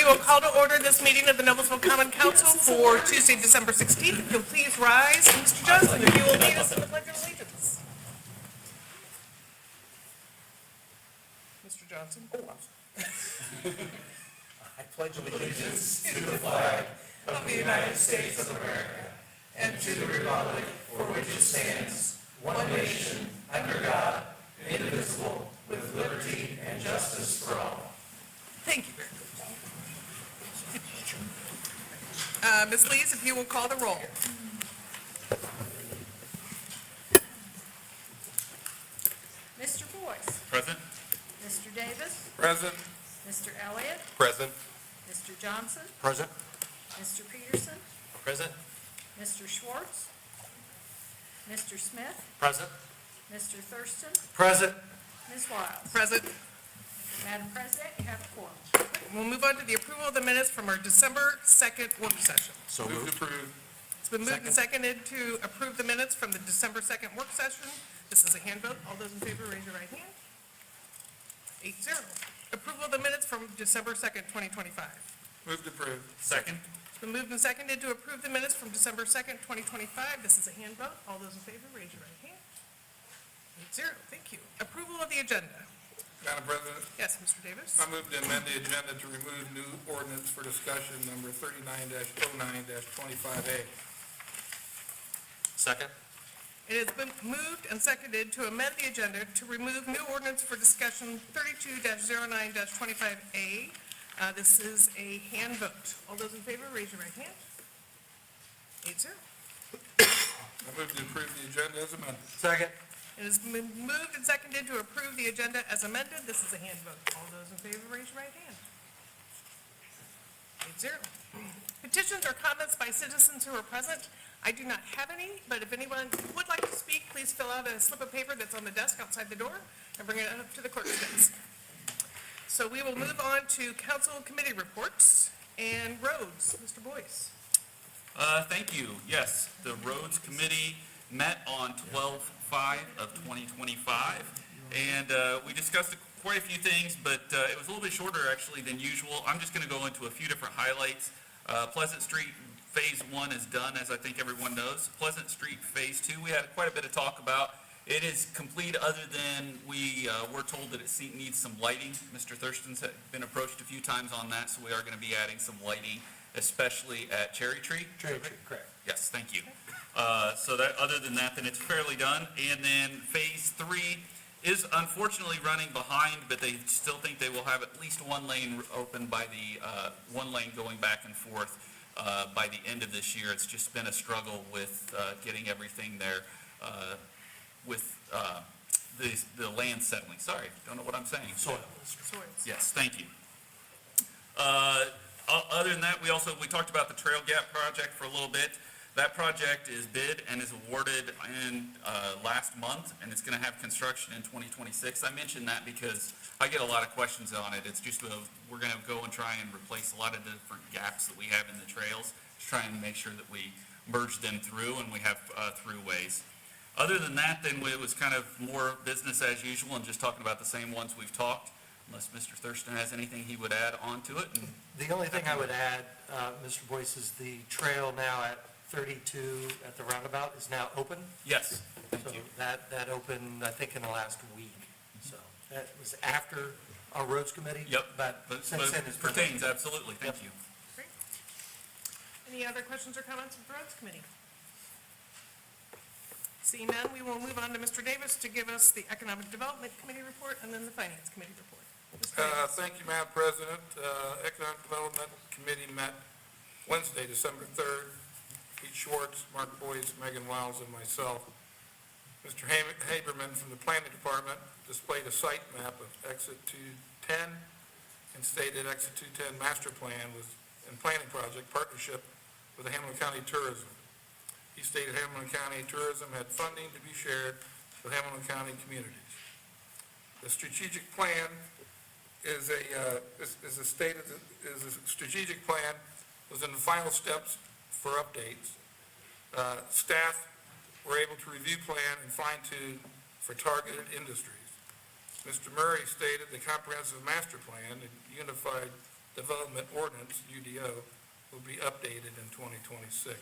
will call to order this meeting of the Noblesville Common Council for Tuesday, December 16th. If you'll please rise, Mr. Johnson, if you will lead us in the Pledge of Allegiance. Mr. Johnson? Oh, I'm sorry. I pledge allegiance to the flag of the United States of America and to the republic for which it stands, one nation, under God, indivisible, with liberty and justice for all. Thank you very much. Ms. Lees, if you will call the roll. Mr. Boyce. Present. Mr. Davis. Present. Mr. Elliott. Present. Mr. Johnson. Present. Mr. Peterson. Present. Mr. Schwartz. Mr. Smith. Present. Mr. Thurston. Present. Ms. Wiles. Present. Madam President, you have a quorum. We'll move on to the approval of the minutes from our December 2nd work session. So moved. Approved. It's been moved and seconded to approve the minutes from the December 2nd work session. This is a hand vote. All those in favor, raise your right hand. 8-0. Approval of the minutes from December 2nd, 2025. Moved approved. Second. It's been moved and seconded to approve the minutes from December 2nd, 2025. This is a hand vote. All those in favor, raise your right hand. 8-0. Thank you. Approval of the agenda. Madam President, Yes, Mr. Davis. I move to amend the agenda to remove new ordinance for discussion number 39-09-25A. Second. It has been moved and seconded to amend the agenda to remove new ordinance for discussion 32-09-25A. This is a hand vote. All those in favor, raise your right hand. 8-0. I move to approve the agenda as amended. Second. It has been moved and seconded to approve the agenda as amended. This is a hand vote. All those in favor, raise your right hand. 8-0. Petitions or comments by citizens who are present. I do not have any, but if anyone would like to speak, please fill out a slip of paper that's on the desk outside the door and bring it up to the clerk's desk. So we will move on to council committee reports and roads. Mr. Boyce. Thank you. Yes, the Roads Committee met on 12/5 of 2025, and we discussed quite a few things, but it was a little bit shorter actually than usual. I'm just going to go into a few different highlights. Pleasant Street Phase 1 is done, as I think everyone knows. Pleasant Street Phase 2, we had quite a bit of talk about. It is complete other than we were told that it needs some lighting. Mr. Thurston's been approached a few times on that, so we are going to be adding some lighting, especially at Cherry Tree. Cherry Tree, correct. Yes, thank you. So that, other than that, then it's fairly done. And then Phase 3 is unfortunately running behind, but they still think they will have at least one lane open by the, one lane going back and forth by the end of this year. It's just been a struggle with getting everything there with the land settling. Sorry, don't know what I'm saying. Soils. Yes, thank you. Other than that, we talked about the Trail Gap project for a little bit. That project is bid and is awarded in last month, and it's going to have construction in 2026. I mentioned that because I get a lot of questions on it. It's just we're going to go and try and replace a lot of different gaps that we have in the trails, to try and make sure that we merge them through and we have throughways. Other than that, then it was kind of more business as usual and just talking about the same ones we've talked, unless Mr. Thurston has anything he would add on to it. And The only thing I would add, Mr. Boyce, is the trail now at 32 at the roundabout is now open. yes, So thank you. that opened, I think, in the last week. So that was after our roads committee. Yep, But but since then, it it's been pertains, open. absolutely, thank you. Great. Any other questions or comments from the roads committee? Seeing none, we will move on to Mr. Davis to give us the economic development committee report and then the finance committee report. Mr. Davis. Thank you, Madam President. Economic Development Committee met Wednesday, December 3rd. Pete Schwartz, Mark Boyce, Megan Wiles, and myself. Mr. Haberman from the Planning Department displayed a site map of Exit 210 and stated Exit 210 Master Plan and Planning Project partnership with the Hamilton County Tourism. He stated Hamilton County Tourism had funding to be shared with Hamilton County communities. The strategic plan is a strategic plan was in the final steps for updates. Staff were able to review plan and fine-tune for targeted industries. Mr. Murray stated the comprehensive master plan and unified Development Ordinance, UDO, will be updated in 2026.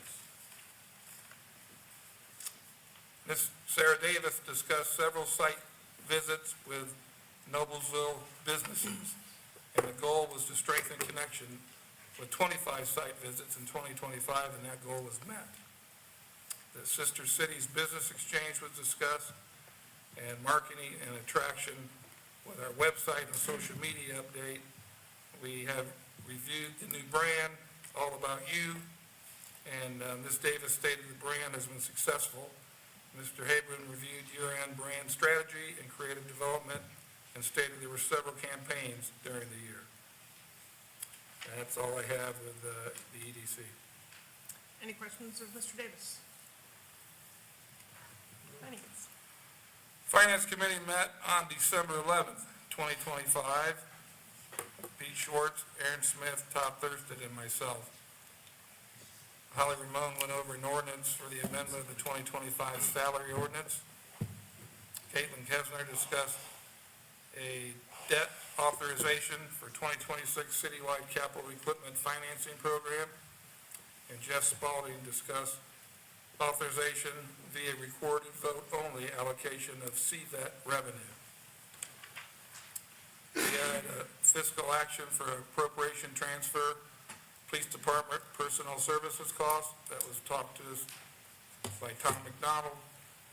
Ms. Sarah Davis discussed several site visits with Noblesville businesses, and the goal was to strengthen connection with 25 site visits in 2025, and that goal was met. The Sister Cities Business Exchange was discussed, and marketing and attraction with our website and social media update. We have reviewed the new brand, All About You, and Ms. Davis stated the brand has been successful. Mr. Haberman reviewed year-end brand strategy and creative development and stated there were several campaigns during the year. That's all I have with the EDC. Any questions of Mr. Davis? Finance. Finance Committee met on December 11th, 2025. Pete Schwartz, Aaron Smith, Todd Thurston, and myself. Holly Ramon went over an ordinance for the amendment of the 2025 salary ordinance. Caitlin Kesner discussed a debt authorization for 2026 citywide capital equipment financing program. And Jeff Spalding discussed authorization via recorded vote only allocation of CVET revenue. We had a fiscal action for appropriation transfer, police department personnel services cost. That was talked to us by Tom McDonald.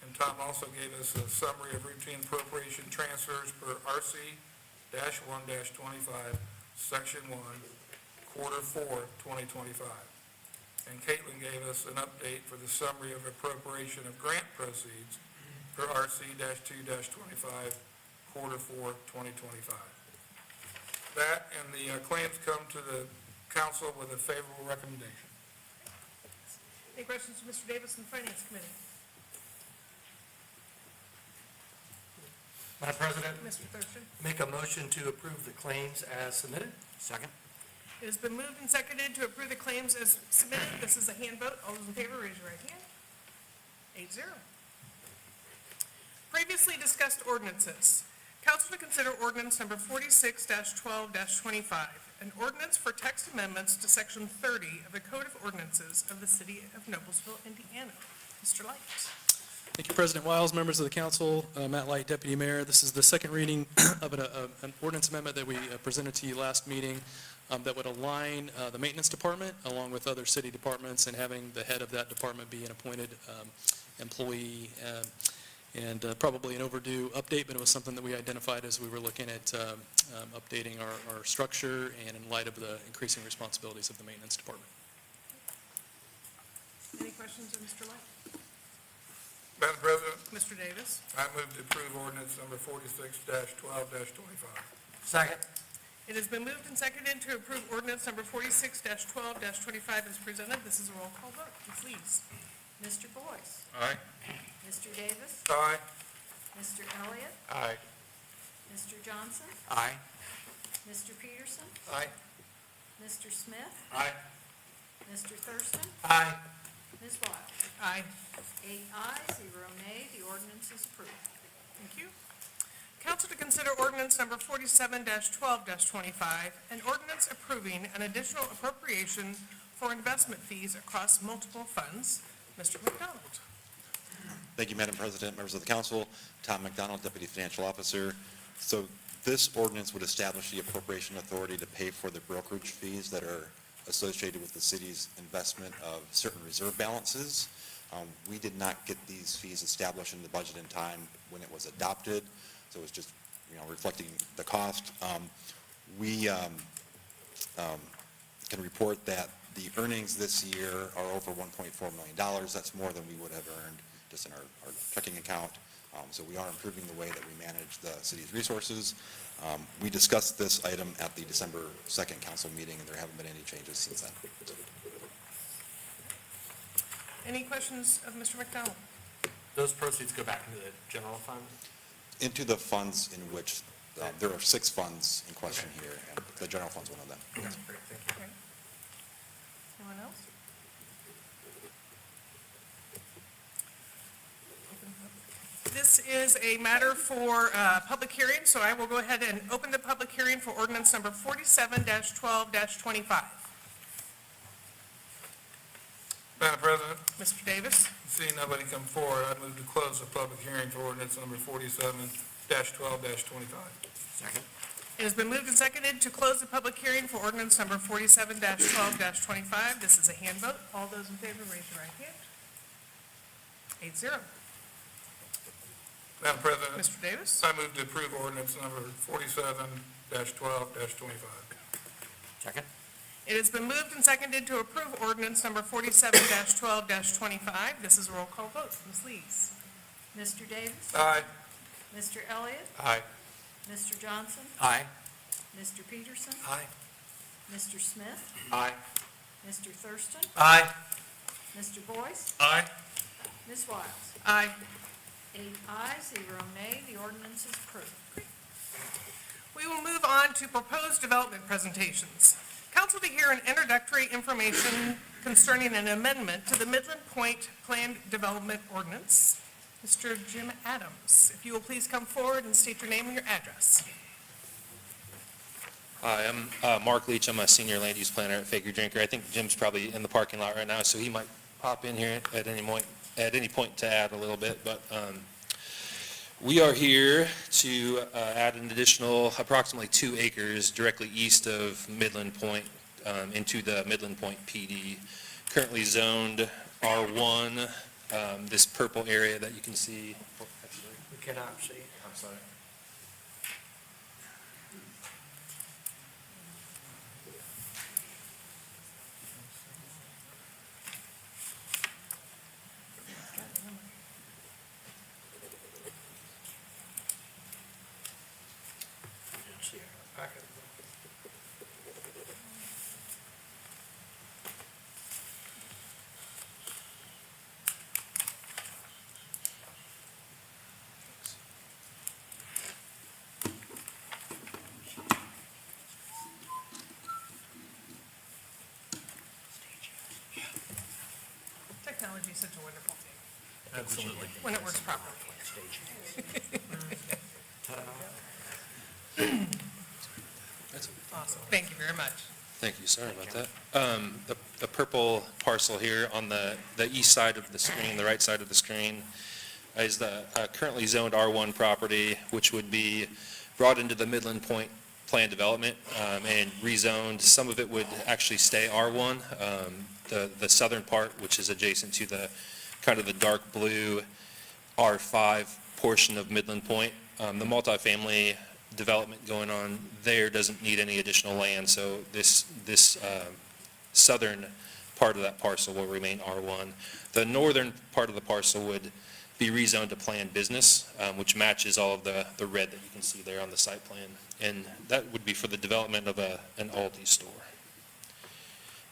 And Tom also gave us a summary of routine appropriation transfers per RC-1-25, Section 1, Quarter 4, 2025. And Caitlin gave us an update for the summary of appropriation of grant proceeds for RC-2-25, Quarter 4, 2025. That and the claims come to the council with a favorable recommendation. Any questions of Mr. Davis and Finance Committee? Madam President, Mr. Thurston? make a motion to approve the claims as submitted. Second. It has been moved and seconded to approve the claims as submitted. This is a hand vote. All those in favor, raise your right hand. 8-0. Previously discussed ordinances. Council to consider ordinance number 46-12-25, an ordinance for text amendments to section 30 of the Code of Ordinances of the City of Noblesville, Indiana. Mr. Light. Thank you, President Wiles, members of the council, Matt Light, Deputy Mayor. This is the second reading of an ordinance amendment that we presented to you last meeting that would align the maintenance department along with other city departments and having the head of that department be an appointed employee. And probably an overdue update, but it was something that we identified as we were looking at updating our structure and in light of the increasing responsibilities of the maintenance department. Any questions of Mr. Light? Madam President, Mr. Davis? I move to approve ordinance number 46-12-25. Second. It has been moved and seconded to approve ordinance number 46-12-25 as presented. This is a roll call vote. Please. Mr. Boyce? Aye. Mr. Davis? Aye. Mr. Elliott? Aye. Mr. Johnson? Aye. Mr. Peterson? Aye. Mr. Smith? Aye. Mr. Thurston? Aye. Ms. Wiles? Aye. 8 ayes, 0 nay, the ordinance is approved. Thank you. Council to consider ordinance number 47-12-25, an ordinance approving an additional appropriation for investment fees across multiple funds. Mr. McDonald. Thank you, Madam President, members of the council. Tom McDonald, Deputy Financial Officer. So this ordinance would establish the appropriation authority to pay for the brokerage fees that are associated with the city's investment of certain reserve balances. We did not get these fees established in the budget in time when it was adopted, so it was just, reflecting the cost. We can report that the earnings this year are over $1.4 million. That's more than we would have earned just in our checking account. So we are improving the way that we manage the city's resources. We discussed this item at the December 2nd council meeting, and there haven't been any changes since then. Any questions of Mr. McDonald? Those proceeds go back into the general fund? Into the funds in which, there are 6 funds in question here, and the general fund's one of them. That's great, thank you. Okay. Anyone else? This this is a matter for public hearing, so I will go ahead and open the public hearing for ordinance number 47-12-25. Madam President, Mr. Davis, seeing nobody come forward, I move to close the public hearing for ordinance number 47-12-25. Second. it has been moved and seconded to close the public hearing for ordinance number 47-12-25. This is a hand vote. All those in favor, raise your right hand. 8-0. Madam President, Mr. Davis, I move to approve ordinance number 47-12-25. Second. it has been moved and seconded to approve ordinance number 47-12-25. This is a roll call vote. Ms. Lees. Mr. Davis? Aye. Mr. Elliott? Aye. Mr. Johnson? Aye. Mr. Peterson? Aye. Mr. Smith? Aye. Mr. Thurston? Aye. Mr. Boyce? Aye. Ms. Wiles? Aye. 8 ayes, 0 nay, the ordinance is approved. We will move on to proposed development presentations. Council to hear an introductory information concerning an amendment to the Midland Point Planned Development Ordinance. Mr. Jim Adams, if you will please come forward and state your name and your address. Hi, I'm Mark Leach. I'm a senior land use planner at Faker Drinker. I think Jim's probably in the parking lot right now, so he might pop in here at any point to add a little bit. But we are here to add an additional approximately 2 acres directly east of Midland Point into the Midland Point PD. Currently zoned R1, this purple area that you can see. We cannot see. I'm sorry. We didn't see it in our packet. Technology is such a wonderful thing, Absolutely. when it works properly. Awesome, thank you very much. Thank you, sorry about that. The purple parcel here on the east side of the screen, the right side of the screen, is the currently zoned R1 property, which would be brought into the Midland Point Plan Development and rezoned. Some of it would actually stay R1. The southern part, which is adjacent to the kind of the dark blue R5 portion of Midland Point, the multifamily development going on there doesn't need any additional land, so this southern part of that parcel will remain R1. The northern part of the parcel would be rezoned to planned business, which matches all of the red that you can see there on the site plan, and that would be for the development of an Aldi store.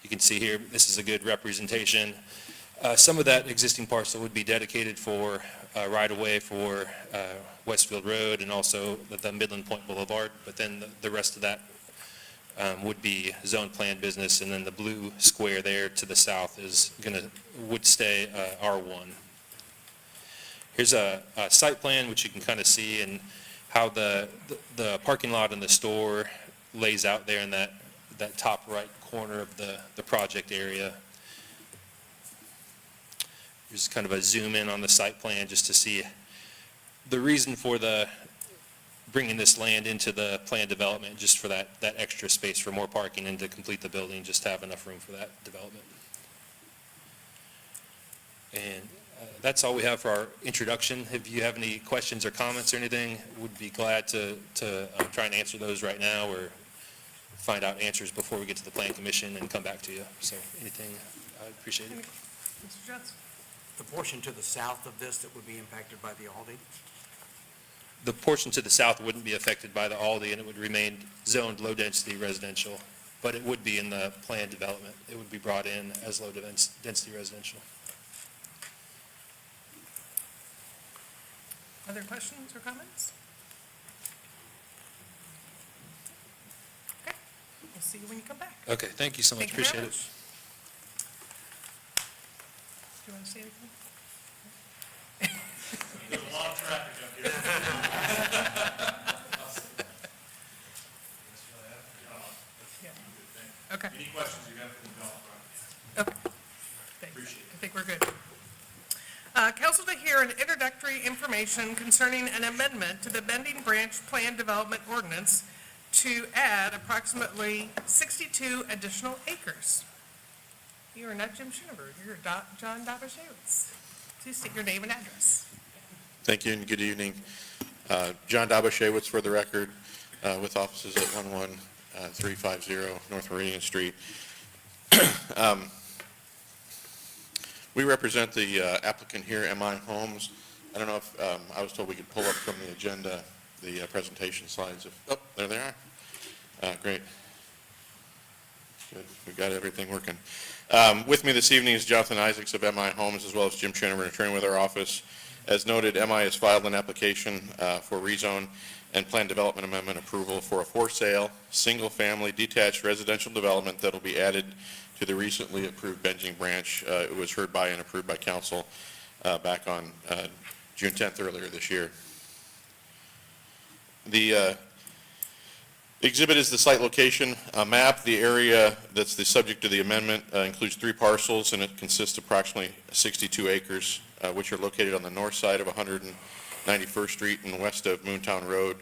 You can see here, this is a good representation. Some of that existing parcel would be dedicated for right-of-way for Westfield Road and also the Midland Point Boulevard, but then the rest of that would be zone planned business, and then the blue square there to the south would stay R1. Here's a site plan which you can kind of see and how the parking lot and the store lays out there in that top right corner of the project area. Here's kind of a zoom in on the site plan just to see the reason for bringing this land into the planned development, just for that extra space for more parking and to complete the building, just to have enough room for that development. And that's all we have for our introduction. If you have any questions or comments or anything, would be glad to try and answer those right now or find out answers before we get to the Plan Commission and come back to you. So anything, I appreciate it. Mr. Johnson? The portion to the south of this that would be impacted by the Aldi? The portion to the south wouldn't be affected by the Aldi, and it would remain zoned low-density residential, but it would be in the planned development. It would be brought in as low-density residential. Other questions or comments? Okay, we'll see you when you come back. Okay, thank you so much. Thank you very Appreciate it. much. Do you want to say anything? There's a lot of traffic up here. Okay. Any questions you have for the golf Okay. Thanks. I think we're good. Council to hear an introductory information concerning an amendment to the Bending Branch Plan Development Ordinance to add approximately 62 additional acres. You are not Jim Schoonerberg, you're John Dabashewitz. Please state your name and address. Thank you and good evening. John Dabashewitz for the record, with offices at 11350 North Meridian Street. We represent the applicant here, MI Homes. I don't know if, I was told we could pull up from the agenda the presentation slides. Oh, there they are. Great. Good. We've got everything working. With me this evening is Jonathan Isaacs of MI Homes, as well as Jim Schoeneber, an attorney with our office. As noted, MI has filed an application for rezone and plan development amendment approval for a for-sale, single-family detached residential development that will be added to the recently approved Bending Branch. It was heard by and approved by council back on June 10th earlier this year. The exhibit is the site location map. The area that's the subject of the amendment includes 3 parcels, and it consists of approximately 62 acres, which are located on the north side of 191st Street and west of Moontown Road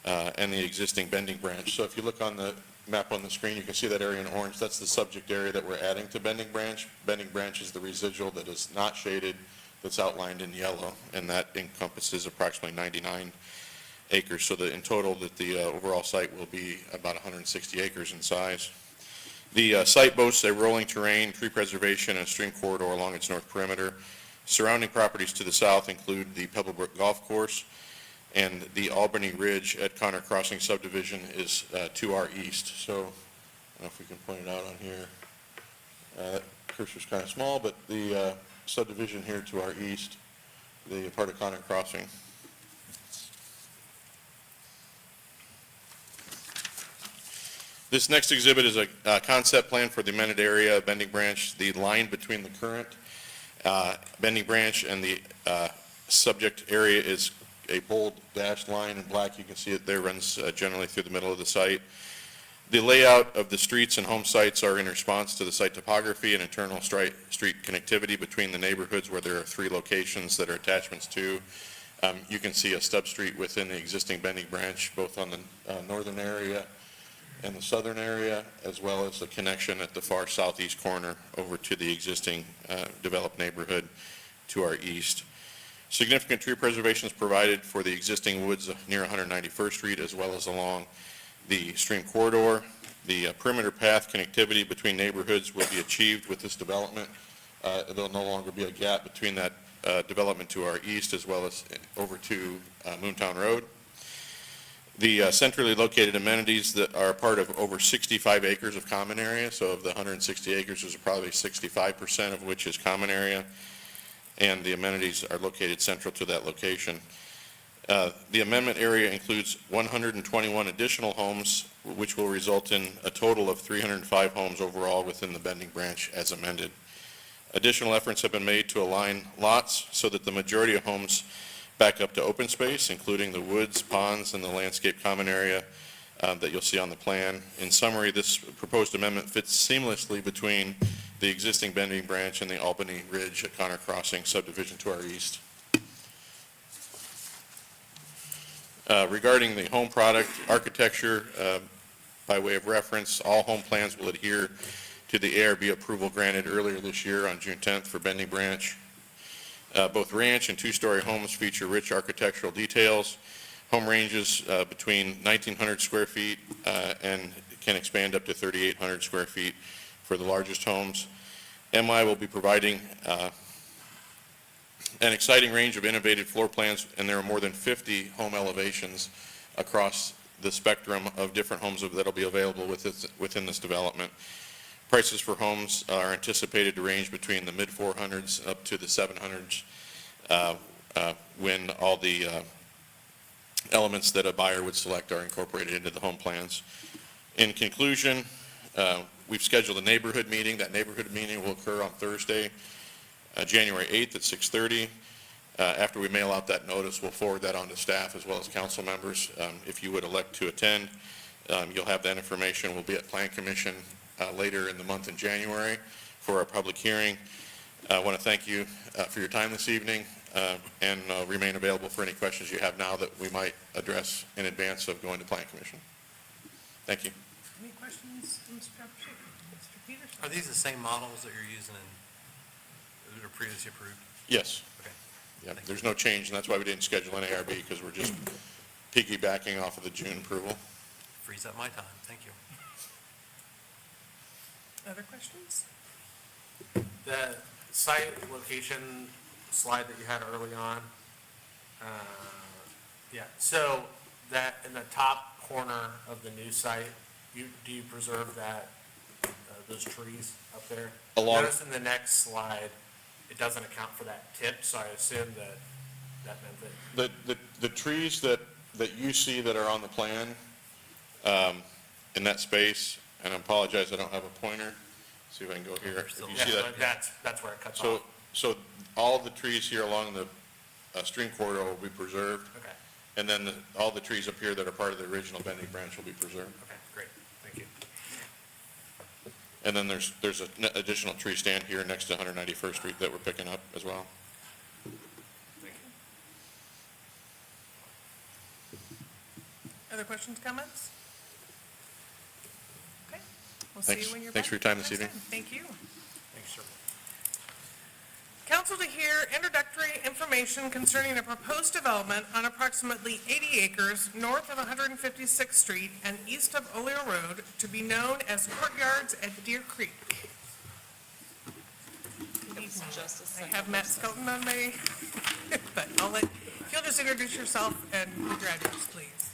and the existing Bending Branch. So if you look on the map on the screen, you can see that area in orange. That's the subject area that we're adding to Bending Branch. Bending Branch is the residual that is not shaded, that's outlined in yellow, and that encompasses approximately 99 acres. So that in total, that the overall site will be about 160 acres in size. The site boasts a rolling terrain, tree preservation, and stream corridor along its north perimeter. Surrounding properties to the south include the Pebblebrook Golf Course, and the Albany Ridge at Connor Crossing subdivision is to our east. So I don't know if we can point it out on here. That cursor's kind of small, but the subdivision here to our east, the part of Connor Crossing. This next exhibit is a concept plan for the amended area of Bending Branch. The line between the current Bending Branch and the subject area is a bold dashed line in black. You can see it there, runs generally through the middle of the site. The layout of the streets and home sites are in response to the site topography and internal street connectivity between the neighborhoods, where there are 3 locations that are attachments to. You can see a stub street within the existing Bending Branch, both on the northern area and the southern area, as well as a connection at the far southeast corner over to the existing developed neighborhood to our east. Significant tree preservation is provided for the existing woods near 191st Street, as well as along the stream corridor. The perimeter path connectivity between neighborhoods will be achieved with this development. There'll no longer be a gap between that development to our east, as well as over to Moontown Road. The centrally located amenities that are part of over 65 acres of common area. So of the 160 acres, there's probably 65% of which is common area, and the amenities are located central to that location. The amendment area includes 121 additional homes, which will result in a total of 305 homes overall within the Bending Branch as amended. Additional efforts have been made to align lots so that the majority of homes back up to open space, including the woods, ponds, and the landscape common area that you'll see on the plan. In summary, this proposed amendment fits seamlessly between the existing Bending Branch and the Albany Ridge at Connor Crossing subdivision to our east. Regarding the home product architecture, by way of reference, all home plans will adhere to the ARB approval granted earlier this year on June 10th for Bending Branch. Both ranch and 2-story homes feature rich architectural details. Home ranges between 1,900 square feet and can expand up to 3,800 square feet for the largest homes. MI will be providing an exciting range of innovative floor plans, and there are more than 50 home elevations across the spectrum of different homes that will be available within this development. Prices for homes are anticipated to range between the mid-400s up to the 700s when all the elements that a buyer would select are incorporated into the home plans. In conclusion, we've scheduled a neighborhood meeting. That neighborhood meeting will occur on Thursday, January 8th at 6:30. After we mail out that notice, we'll forward that on to staff as well as council members. If you would elect to attend, you'll have that information. We'll be at Plan Commission later in the month in January for our public hearing. I want to thank you for your time this evening and remain available for any questions you have now that we might address in advance of going to Plan Commission. Thank you. Any questions, Mr. Peppersheet? Mr. Peterson? Are these the same models that you're using that are previously approved? Yes. Okay. Yeah, there's no change, and that's why we didn't schedule an ARB, because we're just piggybacking off of the June approval. Frees up my time. Thank you. Other questions? The site location slide that you had early on, yeah, so that in the top corner of the new site, do you preserve that, those trees up there? Along- Notice in the next slide, it doesn't account for that tip, so I assume that meant that. The trees that you see that are on the plan in that space, and I apologize, I don't have a pointer. See if I can go here. If you see Yeah, that. that's where it cuts off. So all the trees here along the stream corridor will be preserved, Okay, and then all the trees up here that are part of the original bending branch will be preserved. okay, great, thank you. And then there's an additional tree stand here next to 191st Street that we're picking up as well. Thank you. Other questions, comments? Okay, we'll see Thanks. you when you're back. Thanks for your time this next evening. Thank you. Thanks, sir. Council to hear introductory information concerning a proposed development on approximately 80 acres north of 156th Street and east of Oleo Road to be known as Courtyards at Deer Creek. I have Matt Skelton on my, but if you'll just introduce yourself and your address, please.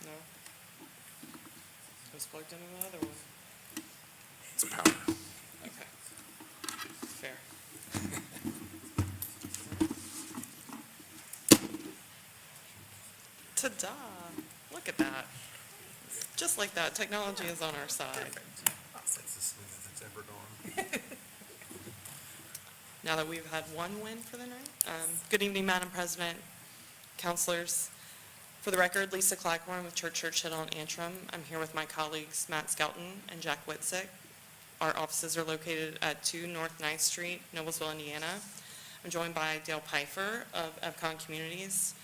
No. It was plugged into the other one. It's power. Okay. Fair. Ta-da! Look at that. Just like that, technology is on our side. It's as smooth as it's ever gone. Now that we've had one win for the night. Good evening, Madam President, councilors. For the record, Lisa Claghorn with Church Hill and Antrim. I'm here with my colleagues Matt Skelton and Jack Whitsick. Our offices are located at 2 North 9th Street, Noblesville, Indiana. I'm joined by Dale Pfeiffer of Epcon Communities.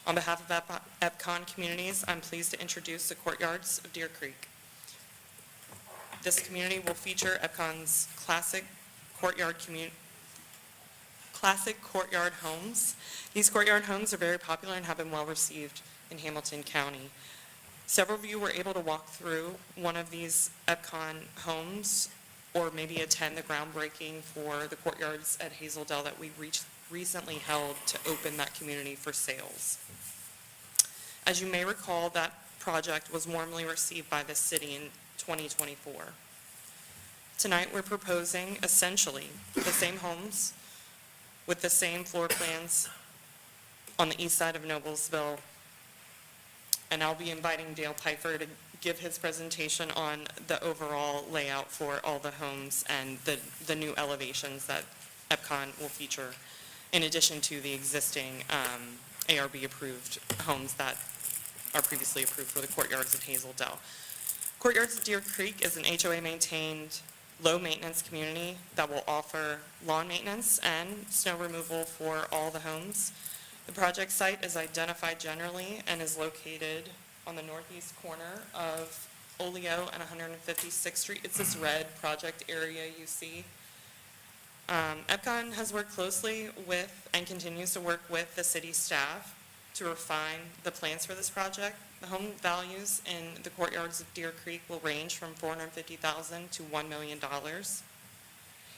On behalf of Epcon Communities, I'm pleased to introduce the Courtyards of Deer Creek. This community will feature Epcon's classic courtyard homes. These courtyard homes are very popular and have been well received in Hamilton County. Several of you were able to walk through one of these Epcon homes or maybe attend the groundbreaking for the courtyards at Hazeldale that we recently held to open that community for sales. As you may recall, that project was warmly received by the city in 2024. Tonight, we're proposing essentially the same homes with the same floor plans on the east side of Noblesville. And I'll be inviting Dale Pfeiffer to give his presentation on the overall layout for all the homes and the new elevations that Epcon will feature, in addition to the existing ARB-approved homes that are previously approved for the Courtyards at Hazeldale. Courtyards at Deer Creek is an HOA-maintained, low-maintenance community that will offer lawn maintenance and snow removal for all the homes. The project site is identified generally and is located on the northeast corner of Oleo and 156th Street. It's this red project area you see. Epcon has worked closely with and continues to work with the city staff to refine the plans for this project. The home values in the Courtyards of Deer Creek will range from $450,000 to $1 million.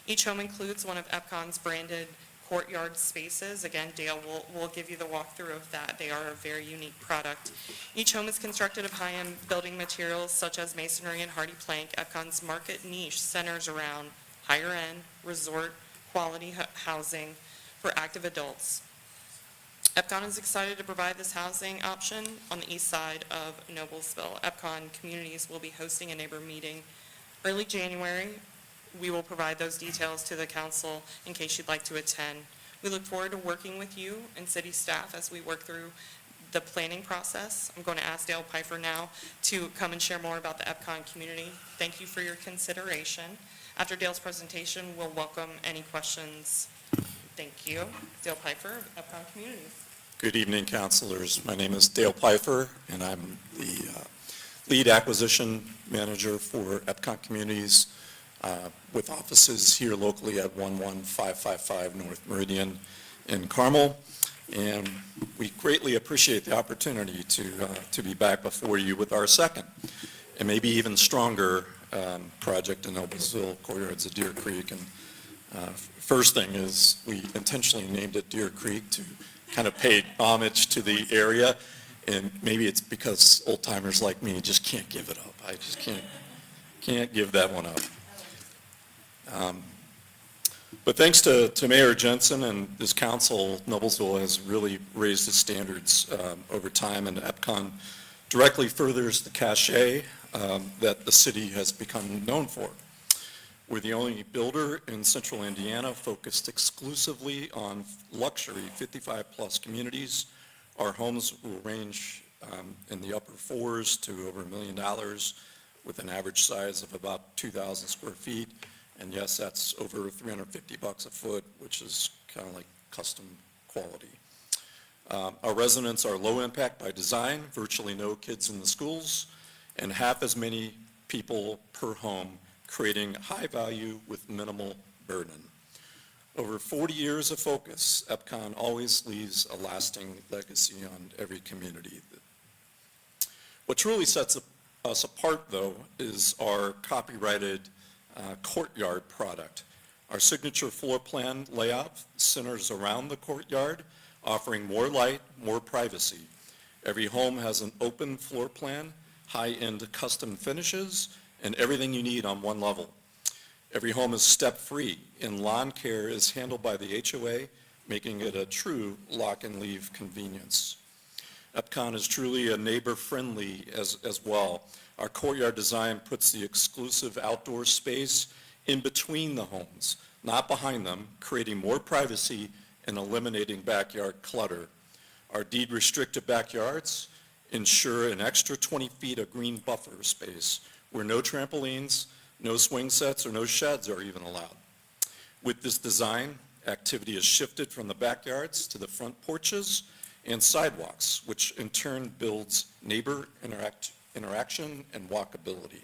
Each home includes one of Epcon's branded courtyard spaces. Again, Dale will give you the walkthrough of that. They are a very unique product. Each home is constructed of high-end building materials such as masonry and hardy plank. Epcon's market niche centers around higher-end resort quality housing for active adults. EPCON is excited to provide this housing option on the east side of Noblesville. EPCON Communities will be hosting a neighbor meeting early January. We will provide those details to the council in case you'd like to attend. We look forward to working with you and city staff as we work through the planning process. I'm going to ask Dale Pfeiffer now to come and share more about the EPCON community. Thank you for your consideration. After Dale's presentation, we'll welcome any questions. Thank you. Dale Pfeiffer, EPCON Communities. Good evening, councilors. My name is Dale Pfeiffer, and I'm the lead acquisition manager for EPCON Communities with offices here locally at 11555 North Meridian in Carmel. And we greatly appreciate the opportunity to be back before you with our second and maybe even stronger project in Noblesville, Courtyards of Deer Creek. And first thing is we intentionally named it Deer Creek to kind of pay homage to the area, and maybe it's because old timers like me just can't give it up. I just can't give that one up. But thanks to Mayor Jensen and this council, Noblesville has really raised its standards over time, and EPCON directly furthers the cachet that the city has become known for. We're the only builder in central Indiana focused exclusively on luxury 55-plus communities. Our homes will range in the upper fours to over $1 million with an average size of about 2,000 square feet. And yes, that's over $350 a foot, which is kind of like custom quality. Our residents are low impact by design, virtually no kids in the schools, and half as many people per home, creating high value with minimal burden. Over 40 years of focus, EPCON always leaves a lasting legacy on every community. What truly sets us apart, though, is our copyrighted courtyard product. Our signature floor plan layout centers around the courtyard, offering more light, more privacy. Every home has an open floor plan, high-end custom finishes, and everything you need on one level. Every home is step-free, and lawn care is handled by the HOA, making it a true lock-and-leave convenience. EPCON is truly a neighbor-friendly as well. Our courtyard design puts the exclusive outdoor space in between the homes, not behind them, creating more privacy and eliminating backyard clutter. Our deed-restricted backyards ensure an extra 20 feet of green buffer space where no trampolines, no swing sets, or no sheds are even allowed. With this design, activity is shifted from the backyards to the front porches and sidewalks, which in turn builds neighbor interaction and walkability.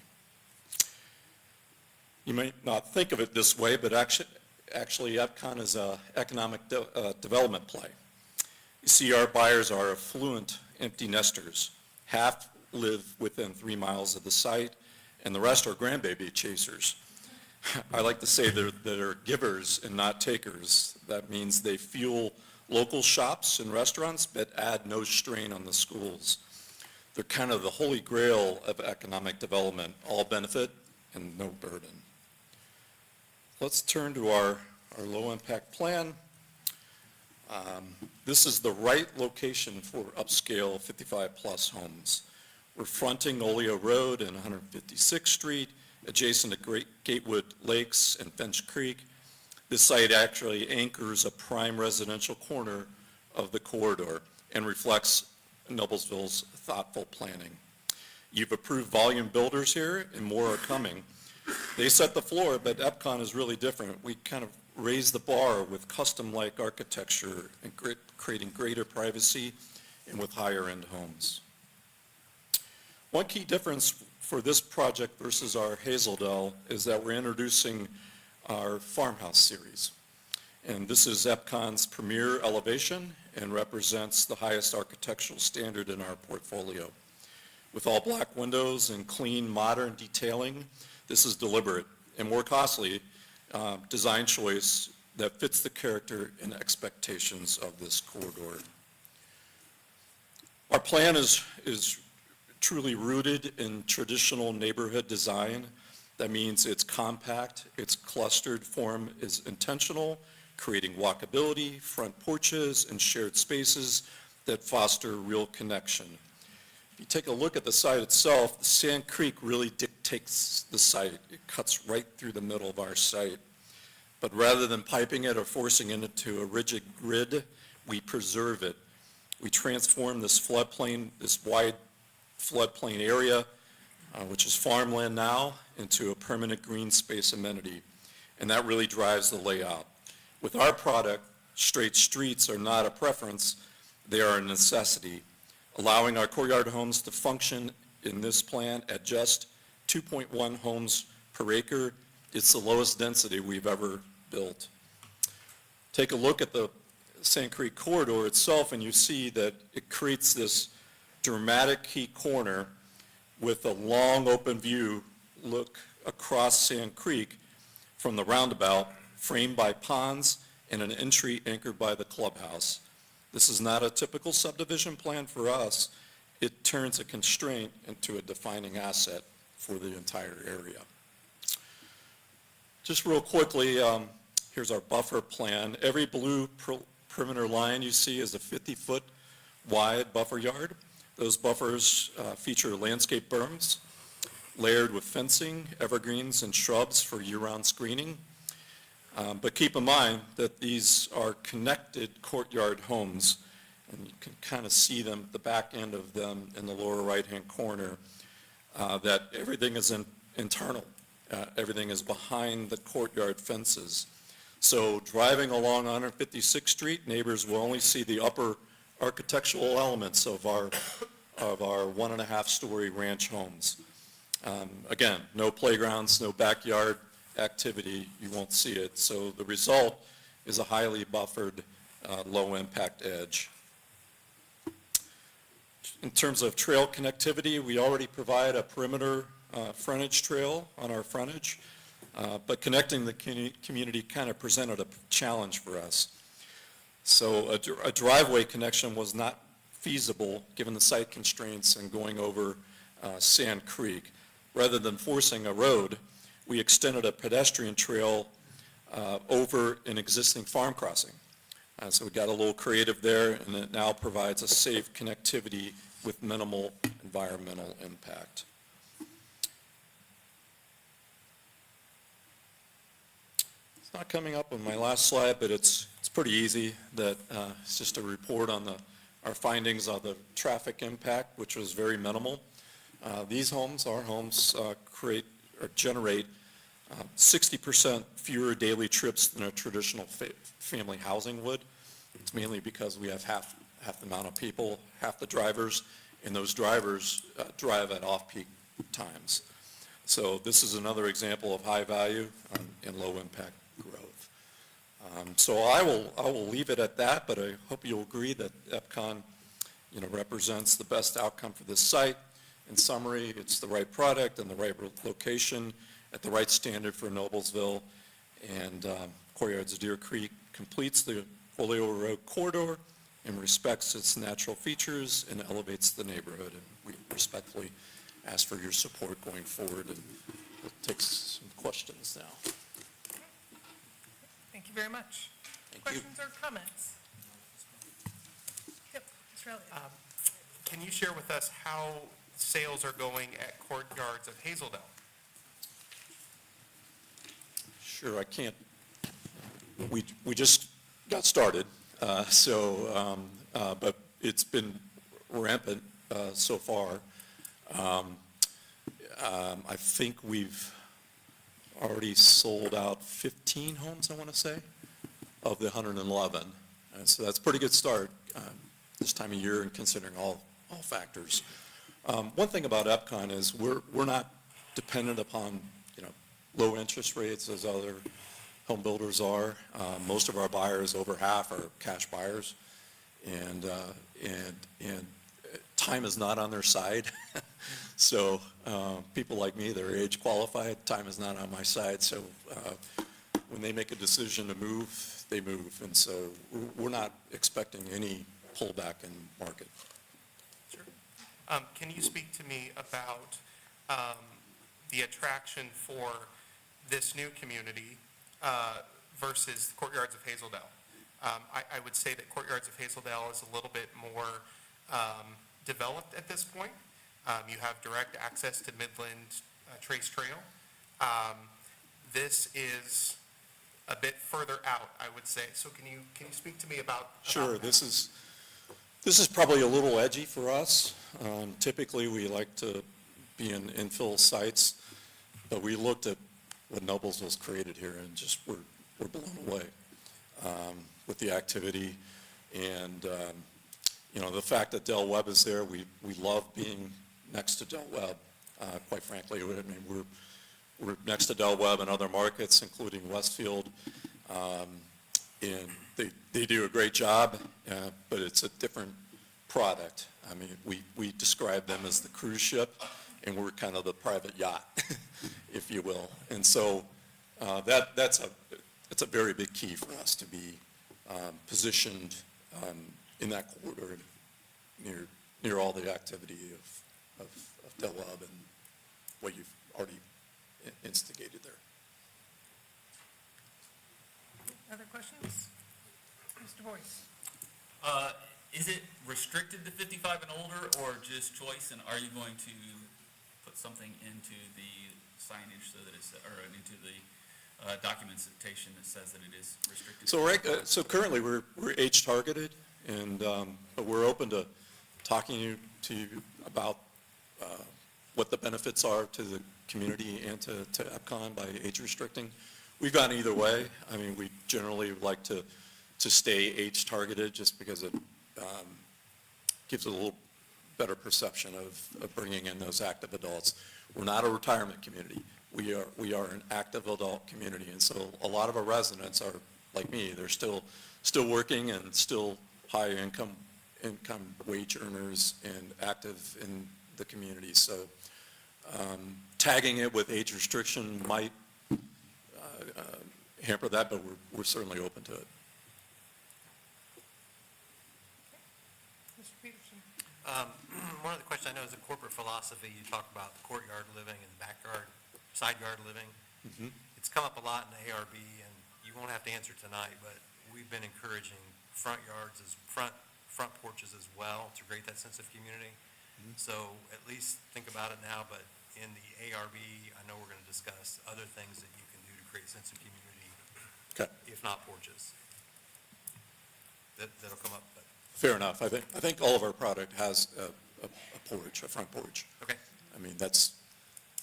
You might not think of it this way, but actually EPCON is an economic development play. You see, our buyers are affluent empty nesters. Half live within 3 miles of the site, and the rest are grandbaby chasers. I like to say they're givers and not takers. That means they fuel local shops and restaurants, but add no strain on the schools. They're kind of the holy grail of economic development, all benefit and no burden. Let's turn to our low-impact plan. This is the right location for upscale 55-plus homes. We're fronting Oleo Road and 156th Street, adjacent to Gatewood Lakes and Finch Creek. This site actually anchors a prime residential corner of the corridor and reflects Noblesville's thoughtful planning. You've approved volume builders here, and more are coming. They set the floor, but EPCON is really different. We kind of raise the bar with custom-like architecture and creating greater privacy and with higher-end homes. One key difference for this project versus our Hazeldale is that we're introducing our farmhouse series. And this is EPCON's premier elevation and represents the highest architectural standard in our portfolio. With all black windows and clean, modern detailing, this is deliberate and more costly design choice that fits the character and expectations of this corridor. Our plan is truly rooted in traditional neighborhood design. That means it's compact, its clustered form is intentional, creating walkability, front porches, and shared spaces that foster real connection. If you take a look at the site itself, the Sand Creek really dictates the site. It cuts right through the middle of our site. But rather than piping it or forcing it into a rigid grid, we preserve it. We transform this floodplain, this wide floodplain area, which is farmland now, into a permanent green space amenity. And that really drives the layout. With our product, straight streets are not a preference, they are a necessity, allowing our courtyard homes to function in this plan at just 2.1 homes per acre. It's the lowest density we've ever built. Take a look at the Sand Creek corridor itself, and you see that it creates this dramatic key corner with a long open view look across Sand Creek from the roundabout, framed by ponds and an entry anchored by the clubhouse. This is not a typical subdivision plan for us. It turns a constraint into a defining asset for the entire area. Just real quickly, here's our buffer plan. Every blue perimeter line you see is a 50-foot wide buffer yard. Those buffers feature landscape berms layered with fencing, evergreens, and shrubs for year-round screening. But keep in mind that these are connected courtyard homes, and you can kind of see them at the back end of them in the lower right-hand corner, that everything is internal. Everything is behind the courtyard fences. So driving along 156th Street, neighbors will only see the upper architectural elements of our 1.5-story ranch homes. Again, no playgrounds, no backyard activity, you won't see it. So the result is a highly buffered, low-impact edge. In terms of trail connectivity, we already provide a perimeter frontage trail on our frontage, but connecting the community kind of presented a challenge for us. So a driveway connection was not feasible given the site constraints and going over Sand Creek. Rather than forcing a road, we extended a pedestrian trail over an existing farm crossing. So we got a little creative there, and it now provides a safe connectivity with minimal environmental impact. It's not coming up on my last slide, but it's pretty easy. It's just a report on our findings on the traffic impact, which was very minimal. These homes, our homes, generate 60% fewer daily trips than a traditional family housing would. It's mainly because we have half the amount of people, half the drivers, and those drivers drive at off-peak times. So this is another example of high value and low impact growth. So I will leave it at that, but I hope you'll agree that EPCON, represents the best outcome for this site. In summary, it's the right product and the right location at the right standard for Noblesville, and Courtyards of Deer Creek completes the Oleo Road corridor and respects its natural features and elevates the neighborhood. And we respectfully ask for your support going forward, and we'll take some questions now. Thank you very much. Questions or comments? Yep, Mr. Elliott. Can you share with us how sales are going at Courtyards of Hazeldale? Sure, I can't. We just got started, but it's been rampant so far. I think we've already sold out 15 homes, I want to say, of the 111. And so that's a pretty good start this time of year and considering all factors. One thing about EPCON is we're not dependent upon low interest rates as other home builders are. Most of our buyers, over half, are cash buyers, and time is not on their side. So people like me that are age qualified, time is not on my side. So when they make a decision to move, they move, and so we're not expecting any pullback in market. Sure. Can you speak to me about the attraction for this new community versus Courtyards of Hazeldale. I would say that Courtyards of Hazeldale is a little bit more developed at this point. You have direct access to Midland Trace Trail. This is a bit further out, I would say. So can you speak to me about Sure, that? this is probably a little edgy for us. Typically, we like to be in infill sites, but we looked at what Noblesville's created here and just we're blown away with the activity. And, the fact that Del Webb is there, we love being next to Del Webb, quite frankly. We're next to Del Webb and other markets, including Westfield. And they do a great job, but it's a different product. I mean, we describe them as the cruise ship, and we're kind of the private yacht, if you will. And so that's a very big key for us to be positioned in that corridor near all the activity of Del Webb and what you've already instigated there. Other questions? Mr. Boyce? Is it restricted to 55 and older, or just choice, and are you going to put something into the signage so that it's, or into the documentation that says that it is restricted? So currently, we're age targeted, and but we're open to talking to you about what the benefits are to the community and to EPCON by age restricting. We've gone either way. I mean, we generally like to stay age targeted just because it gives a little better perception of bringing in those active adults. We're not a retirement community. We are an active adult community, and so a lot of our residents are like me. They're still working and still high income wage earners and active in the community. So tagging it with age restriction might hamper that, but we're certainly open to it. Mr. Peterson? One of the questions I know is a corporate philosophy. You talk about courtyard living and backyard, side yard living. Mm-hmm. It's come up a lot in the ARB, and you won't have to answer tonight, but we've been encouraging front yards as front porches as well to create that sense of community. Mm-hmm. So at least think about it now, but in the ARB, I know we're going to discuss other things that you can do to create a sense of community, Okay. if not porches. That'll come up, but. Fair enough. I think all of our product has a porch, a front porch. Okay. I mean, that's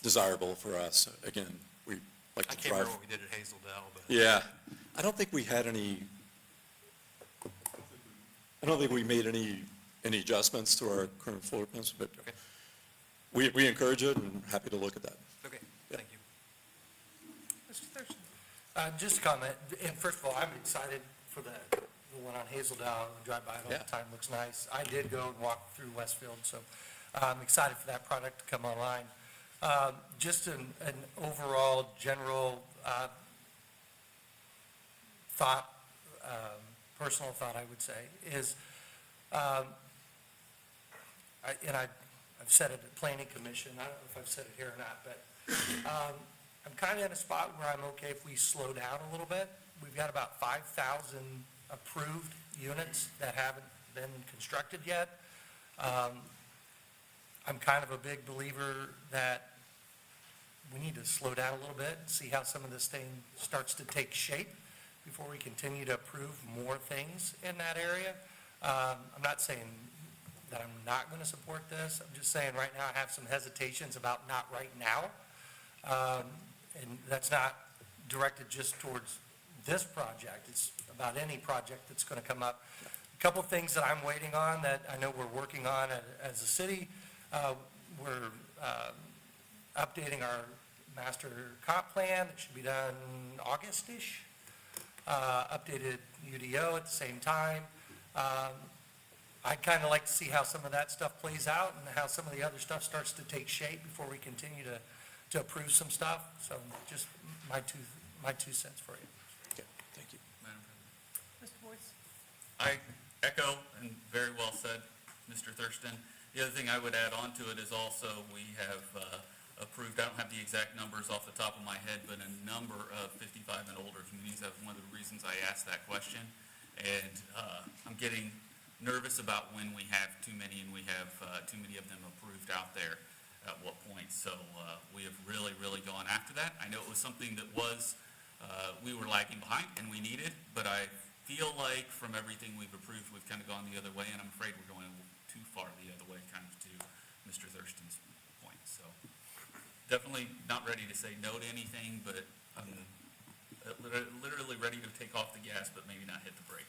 desirable for us. Again, we like I to can't drive. remember what we did at Hazeldale, but. Yeah. I don't think we had any, I don't think we made any adjustments to our current floor plans, but Okay. we encourage it and happy to look at that. Okay, thank you. Mr. Thurston? Just a comment, and first of all, I'm excited for the one on Hazeldale. I drive by it all Yeah. the time, looks nice. I did go and walk through Westfield, so I'm excited for that product to come online. Just an overall general thought, personal thought, I would say, is, I've said it at Planning Commission, I don't know if I've said it here or not, but I'm kind of in a spot where I'm okay if we slow down a little bit. We've got about 5,000 approved units that haven't been constructed yet. I'm kind of a big believer that we need to slow down a little bit and see how some of this thing starts to take shape before we continue to approve more things in that area. I'm not saying that I'm not going to support this. I'm just saying right now I have some hesitations about not right now. And that's not directed just towards this project. It's about any project that's going to come up. A couple of things that I'm waiting on that I know we're working on as a city. We're updating our master comp plan. It should be done August-ish. Updated UDO at the same time. I'd kind of like to see how some of that stuff plays out and how some of the other stuff starts to take shape before we continue to approve some stuff. So just my two cents for you. Okay, thank you. Madam President. Mr. Boyce? I echo, and very well said, Mr. Thurston. The other thing I would add on to it is also we have approved, I don't have the exact numbers off the top of my head, but a number of 55 and older communities. That was one of the reasons I asked that question. And I'm getting nervous about when we have too many and we have too many of them approved out there at what point. So we have really, really gone after that. I know it was something that was, we were lagging behind and we needed, but I feel like from everything we've approved, we've kind of gone the other way, and I'm afraid we're going too far the other way, kind of to Mr. Thurston's point. So definitely not ready to say no to anything, but I'm literally ready to take off the gas, but maybe not hit the brake.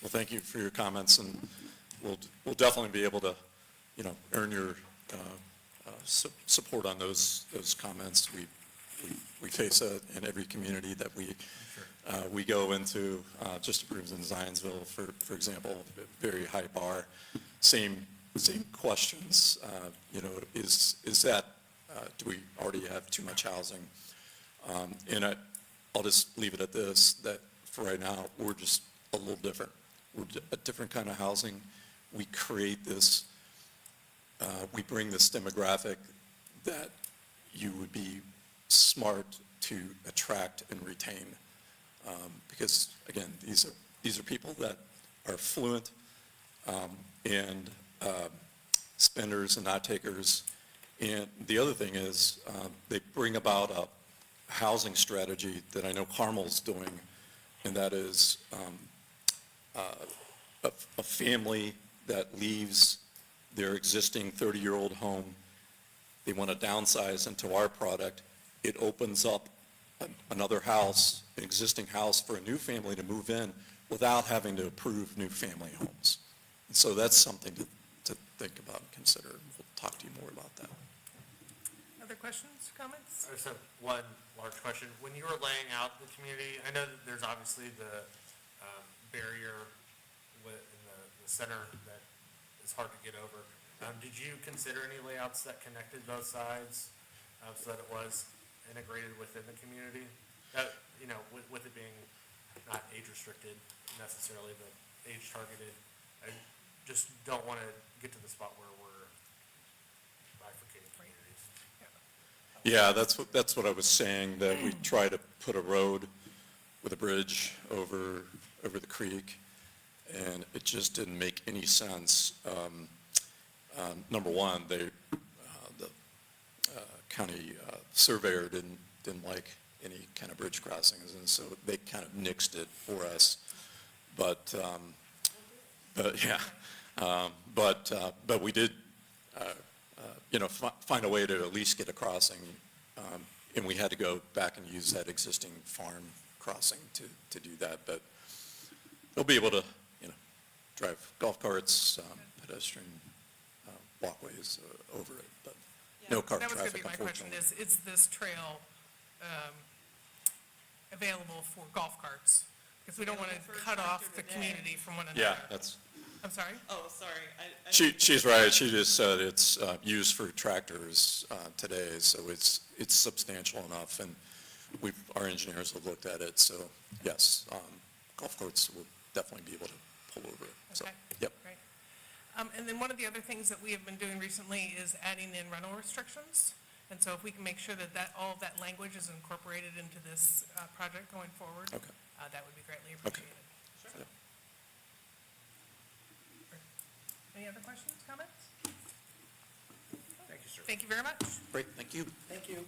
Well, thank you for your comments, and we'll definitely be able to, earn your support on those comments. We face that in every community that we go into, just to prove in Zionsville, for example, very high bar, same questions. Is that, do we already have too much housing? And I'll just leave it at this, that for right now, we're just a little different. We're a different kind of housing. We create this, we bring this demographic that you would be smart to attract and retain. Because again, these are people that are fluent and spenders and not takers. And the other thing is they bring about a housing strategy that I know Carmel's doing, and that is a family that leaves their existing 30-year-old home. They want to downsize into our product. It opens up another house, an existing house for a new family to move in without having to approve new family homes. And so that's something to think about and consider. We'll talk to you more about that. Other questions, comments? I just have one large question. When you were laying out the community, I know that there's obviously the barrier in the center that is hard to get over. Did you consider any layouts that connected both sides so that it was integrated within the community? That, with it being not age restricted necessarily, but age targeted, I just don't want to get to the spot where we're bifurcating communities. Yeah, that's what I was saying, that we try to put a road with a bridge over the creek, and it just didn't make any sense. Number one, the county surveyor didn't like any kind of bridge crossings, and so they kind of nixed it for us. But we did, find a way to at least get a crossing, and we had to go back and use that existing farm crossing to do that. But they'll be able to, drive golf carts, pedestrian walkways over it, but no car That was going to traffic, be my question, unfortunately. is this trail available for golf carts? Because we don't want to cut off the community from one another. Yeah, that's, I'm sorry? Oh, sorry. she's right. She just said it's used for tractors today, so it's substantial enough, and our engineers have looked at it, so yes, golf carts will definitely be able to pull over it. So, Okay. yep. Great. And then one of the other things that we have been doing recently is adding in rental restrictions. And so if we can make sure that all of that language is incorporated into this project going forward, Okay. That would be greatly appreciated. Yep. Any other questions, comments? Thank you, sir. Thank you very much. Great, thank you. Thank you.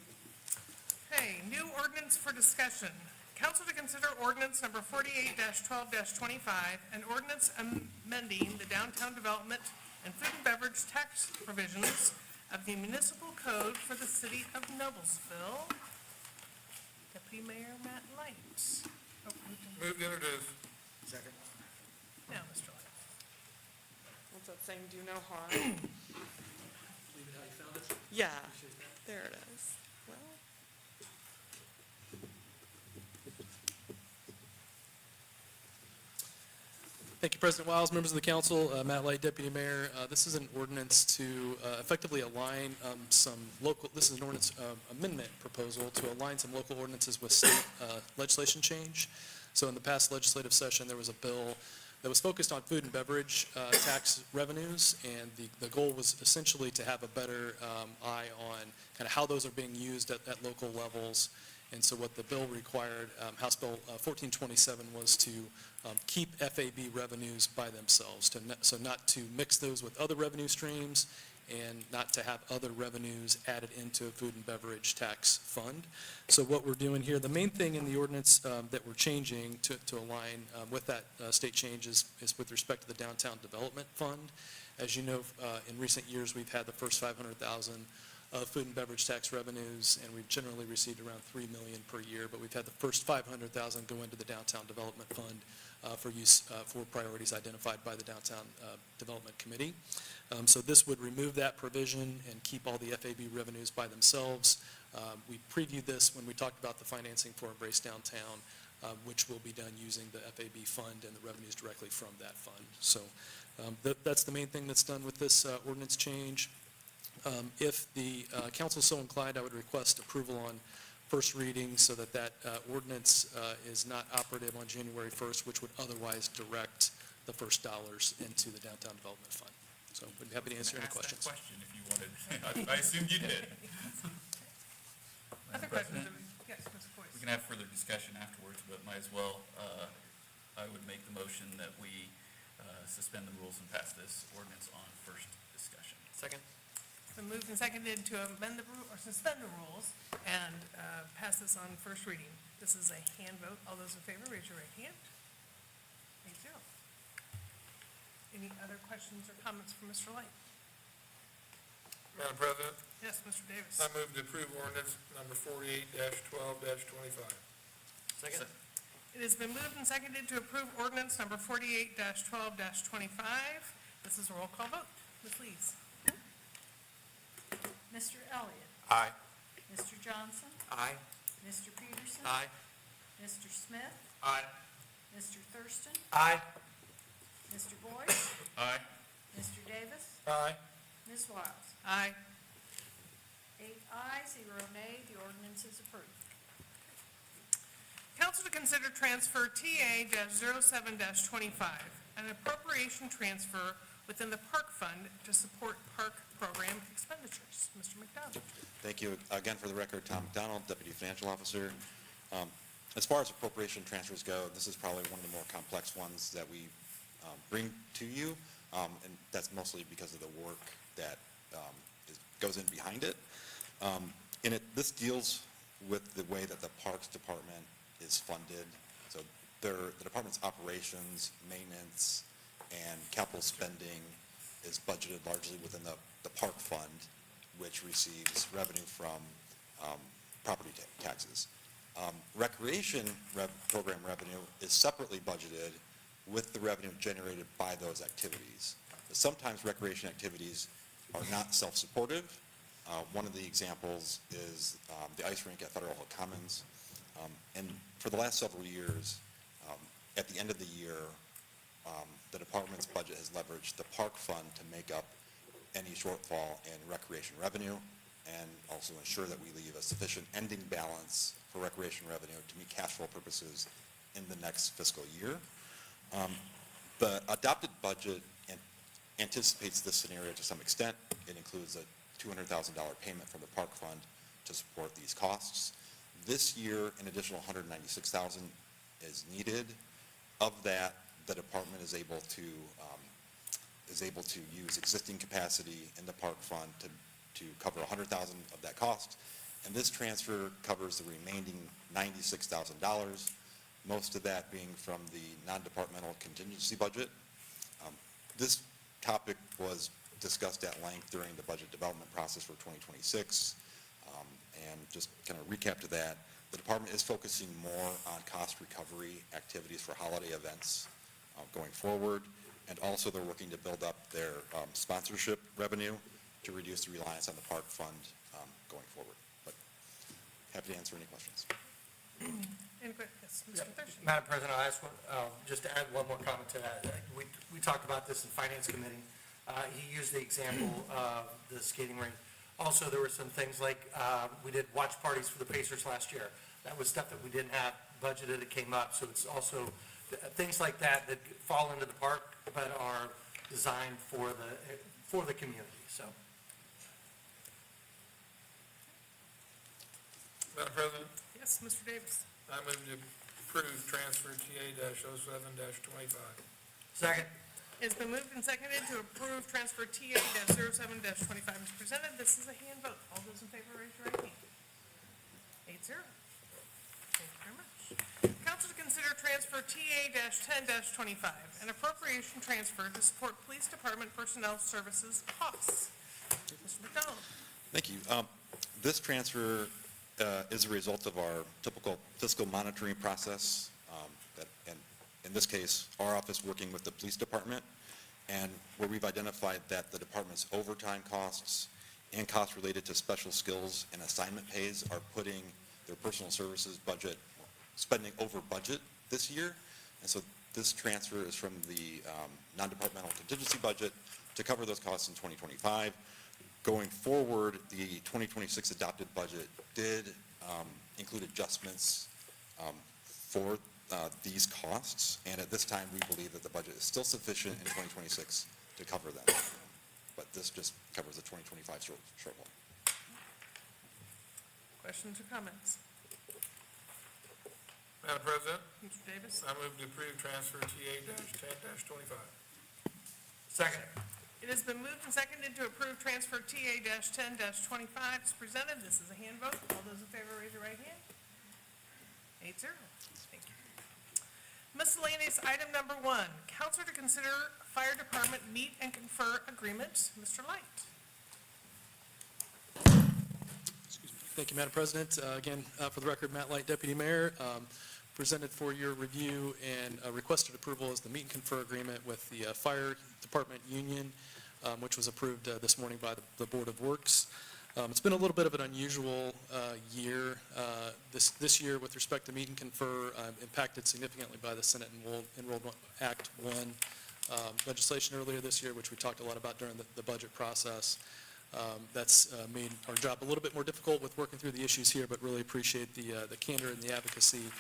Okay, new ordinance for discussion. Council to consider ordinance number 48-12-25, an ordinance amending the downtown development and food and beverage tax provisions of the municipal code for the city of Noblesville. Deputy Mayor Matt Light. Oh, Move to introduce. Second. now, Mr. Light. What's that saying, do no harm? Yeah, there it is. Well, Thank you, President Wiles, members of the council, Matt Light, Deputy Mayor. This is an ordinance to effectively align some local, this is an ordinance amendment proposal to align some local ordinances with state legislation change. So in the past legislative session, there was a bill that was focused on food and beverage tax revenues, and the goal was essentially to have a better eye on kind of how those are being used at local levels. And so what the bill required, House Bill 1427, was to keep FAB revenues by themselves, so not to mix those with other revenue streams and not to have other revenues added into a food and beverage tax fund. So what we're doing here, the main thing in the ordinance that we're changing to align with that state change is with respect to the Downtown Development Fund. As you know, in recent years, we've had the first 500,000 of food and beverage tax revenues, and we've generally received around $3 million per year, but we've had the first 500,000 go into the Downtown Development Fund for use for priorities identified by the Downtown Development Committee. So this would remove that provision and keep all the FAB revenues by themselves. We previewed this when we talked about the financing for Embrace Downtown, which will be done using the FAB fund and the revenues directly from that fund. So that's the main thing that's done with this ordinance change. If the council is so inclined, I would request approval on first reading so that that ordinance is not operative on January 1st, which would otherwise direct the first dollars into the Downtown Development Fund. So we'd be happy to answer any questions. Ask that question if you wanted. I assumed you did. Other Madam questions? President, Yes, Mr. Boyce. we can have further discussion afterwards, but might as well, I would make the motion that we suspend the rules and pass this ordinance on first discussion. Second? It's been moved and seconded to amend the rule, or suspend the rules and pass this on first reading. This is a hand vote. All those in favor, raise your right hand. 8-0. Any other questions or comments from Mr. Light? Madam President, Yes, Mr. Davis. I move to approve ordinance number 48-12-25. Second? It has been moved and seconded to approve ordinance number 48-12-25. This is a roll call vote. Ms. Lees. Mr. Elliott? Aye. Mr. Johnson? Aye. Mr. Peterson? Aye. Mr. Smith? Aye. Mr. Thurston? Aye. Mr. Boyce? Aye. Mr. Davis? Aye. Ms. Wiles? Aye. 8 ayes, 0 nay, the ordinance is approved. Council to consider transfer TA-07-25, an appropriation transfer within the Park Fund to support park program expenditures. Mr. McDonald. Thank you. Again, for the record, Tom McDonald, Deputy Financial Officer. As far as appropriation transfers go, this is probably one of the more complex ones that we bring to you, and that's mostly because of the work that goes in behind it. This deals with the way that the Parks Department is funded. So the department's operations, maintenance, and capital spending is budgeted largely within the Park Fund, which receives revenue from property taxes. Recreation program revenue is separately budgeted with the revenue generated by those activities. Sometimes recreation activities are not self-supportive. One of the examples is the ice rink at Federal Hill Commons. And for the last several years, at the end of the year, the department's budget has leveraged the park fund to make up any shortfall in recreation revenue and also ensure that we leave a sufficient ending balance for recreation revenue to meet cash flow purposes in the next fiscal year. The adopted budget anticipates this scenario to some extent. It includes a $200,000 payment from the park fund to support these costs. This year, an additional $196,000 is needed. Of that, the department is able to use existing capacity in the park fund to cover $100,000 of that cost. And this transfer covers the remaining $96,000, most of that being from the non-departmental contingency budget. This topic was discussed at length during the budget development process for 2026. And just kind of recap to that, the department is focusing more on cost recovery activities for holiday events going forward. And also they're working to build up their sponsorship revenue to reduce the reliance on the park fund going forward. But happy to answer any questions. Yes, Mr. Thurston. Madam President, I'll ask just to add one more comment to that. We talked about this in Finance Committee. He used the example of the skating rink. Also, there were some things like we did watch parties for the Pacers last year. That was stuff that we didn't have budgeted. It came up, so it's also things like that that fall into the park but are designed for the community, so. Madam President, Yes, Mr. Davis. I move to approve transfer TA-07-25. Second. It's been moved and seconded to approve transfer TA-07-25 as presented. This is a hand vote. All those in favor, raise your right hand. 8-0. Thank you very much. Council to consider transfer TA-10-25, an appropriation transfer to support police department personnel services costs. Mr. McDonald. Thank you. This transfer is a result of our typical fiscal monitoring process. And in this case, our office working with the police department, and where we've identified that the department's overtime costs and costs related to special skills and assignment pays are putting their personal services budget, spending over budget this year. And so this transfer is from the non-departmental contingency budget to cover those costs in 2025. Going forward, the 2026 adopted budget did include adjustments for these costs, and at this time, we believe that the budget is still sufficient in 2026 to cover them. But this just covers the 2025 shortfall. Questions or comments? Madam President, Mr. Davis. I move to approve transfer TA-10-25. Second. It has been moved and seconded to approve transfer TA-10-25 as presented. This is a hand vote. All those in favor, raise your right hand. 8-0. Thank you. Miscellaneous item number 1, council to consider fire department meet and confer agreement. Mr. Light. Thank you, Madam President. Again, for the record, Matt Light, Deputy Mayor, presented for your review and requested approval is the meet and confer agreement with the Fire Department Union, which was approved this morning by the Board of Works. It's been a little bit of an unusual year. This year, with respect to meet and confer, impacted significantly by the Senate Enrollment Act 1 legislation earlier this year, which we talked a lot about during the budget process. That's made our job a little bit more difficult with working through the issues here, but really appreciate the candor and the advocacy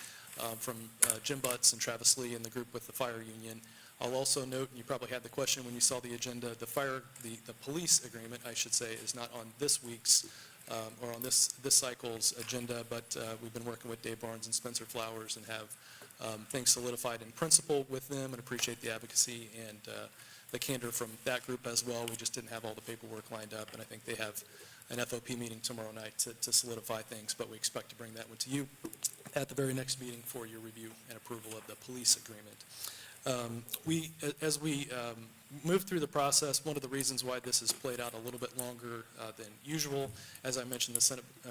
from Jim Butts and Travis Lee and the group with the fire union. I'll also note, and you probably had the question when you saw the agenda, the police agreement, I should say, is not on this week's or on this cycle's agenda, but we've been working with Dave Barnes and Spencer Flowers and have things solidified in principle with them, and appreciate the advocacy and the candor from that group as well. We just didn't have all the paperwork lined up, and I think they have an FOP meeting tomorrow night to solidify things, but we expect to bring that one to you at the very next meeting for your review and approval of the police agreement. As we move through the process, one of the reasons why this has played out a little bit longer than usual, as I mentioned, the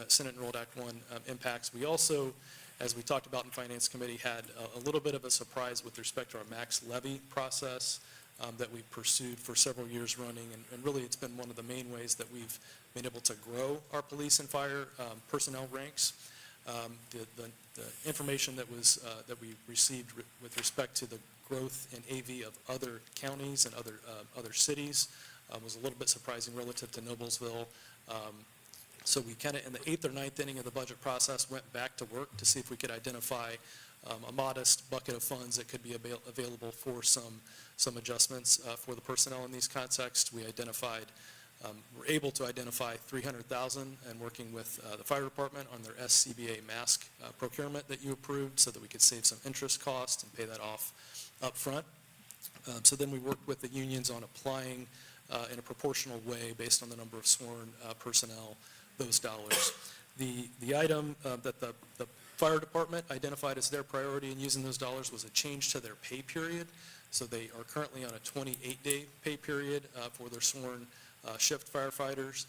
Senate Enrolled Act 1 impacts. We also, as we talked about in Finance Committee, had a little bit of a surprise with respect to our max levy process that we've pursued for several years running, and really it's been one of the main ways that we've been able to grow our police and fire personnel ranks. The information that we received with respect to the growth in AV of other counties and other cities was a little bit surprising relative to Noblesville. So we kind of, in the 8th or 9th inning of the budget process, went back to work to see if we could identify a modest bucket of funds that could be available for some adjustments for the personnel in these contexts. We were able to identify $300,000 and working with the fire department on their SCBA mask procurement that you approved so that we could save some interest costs and pay that off up front. So then we worked with the unions on applying in a proportional way based on the number of sworn personnel those dollars. The item that the fire department identified as their priority in using those dollars was a change to their pay period. So they are currently on a 28-day pay period for their sworn shift firefighters.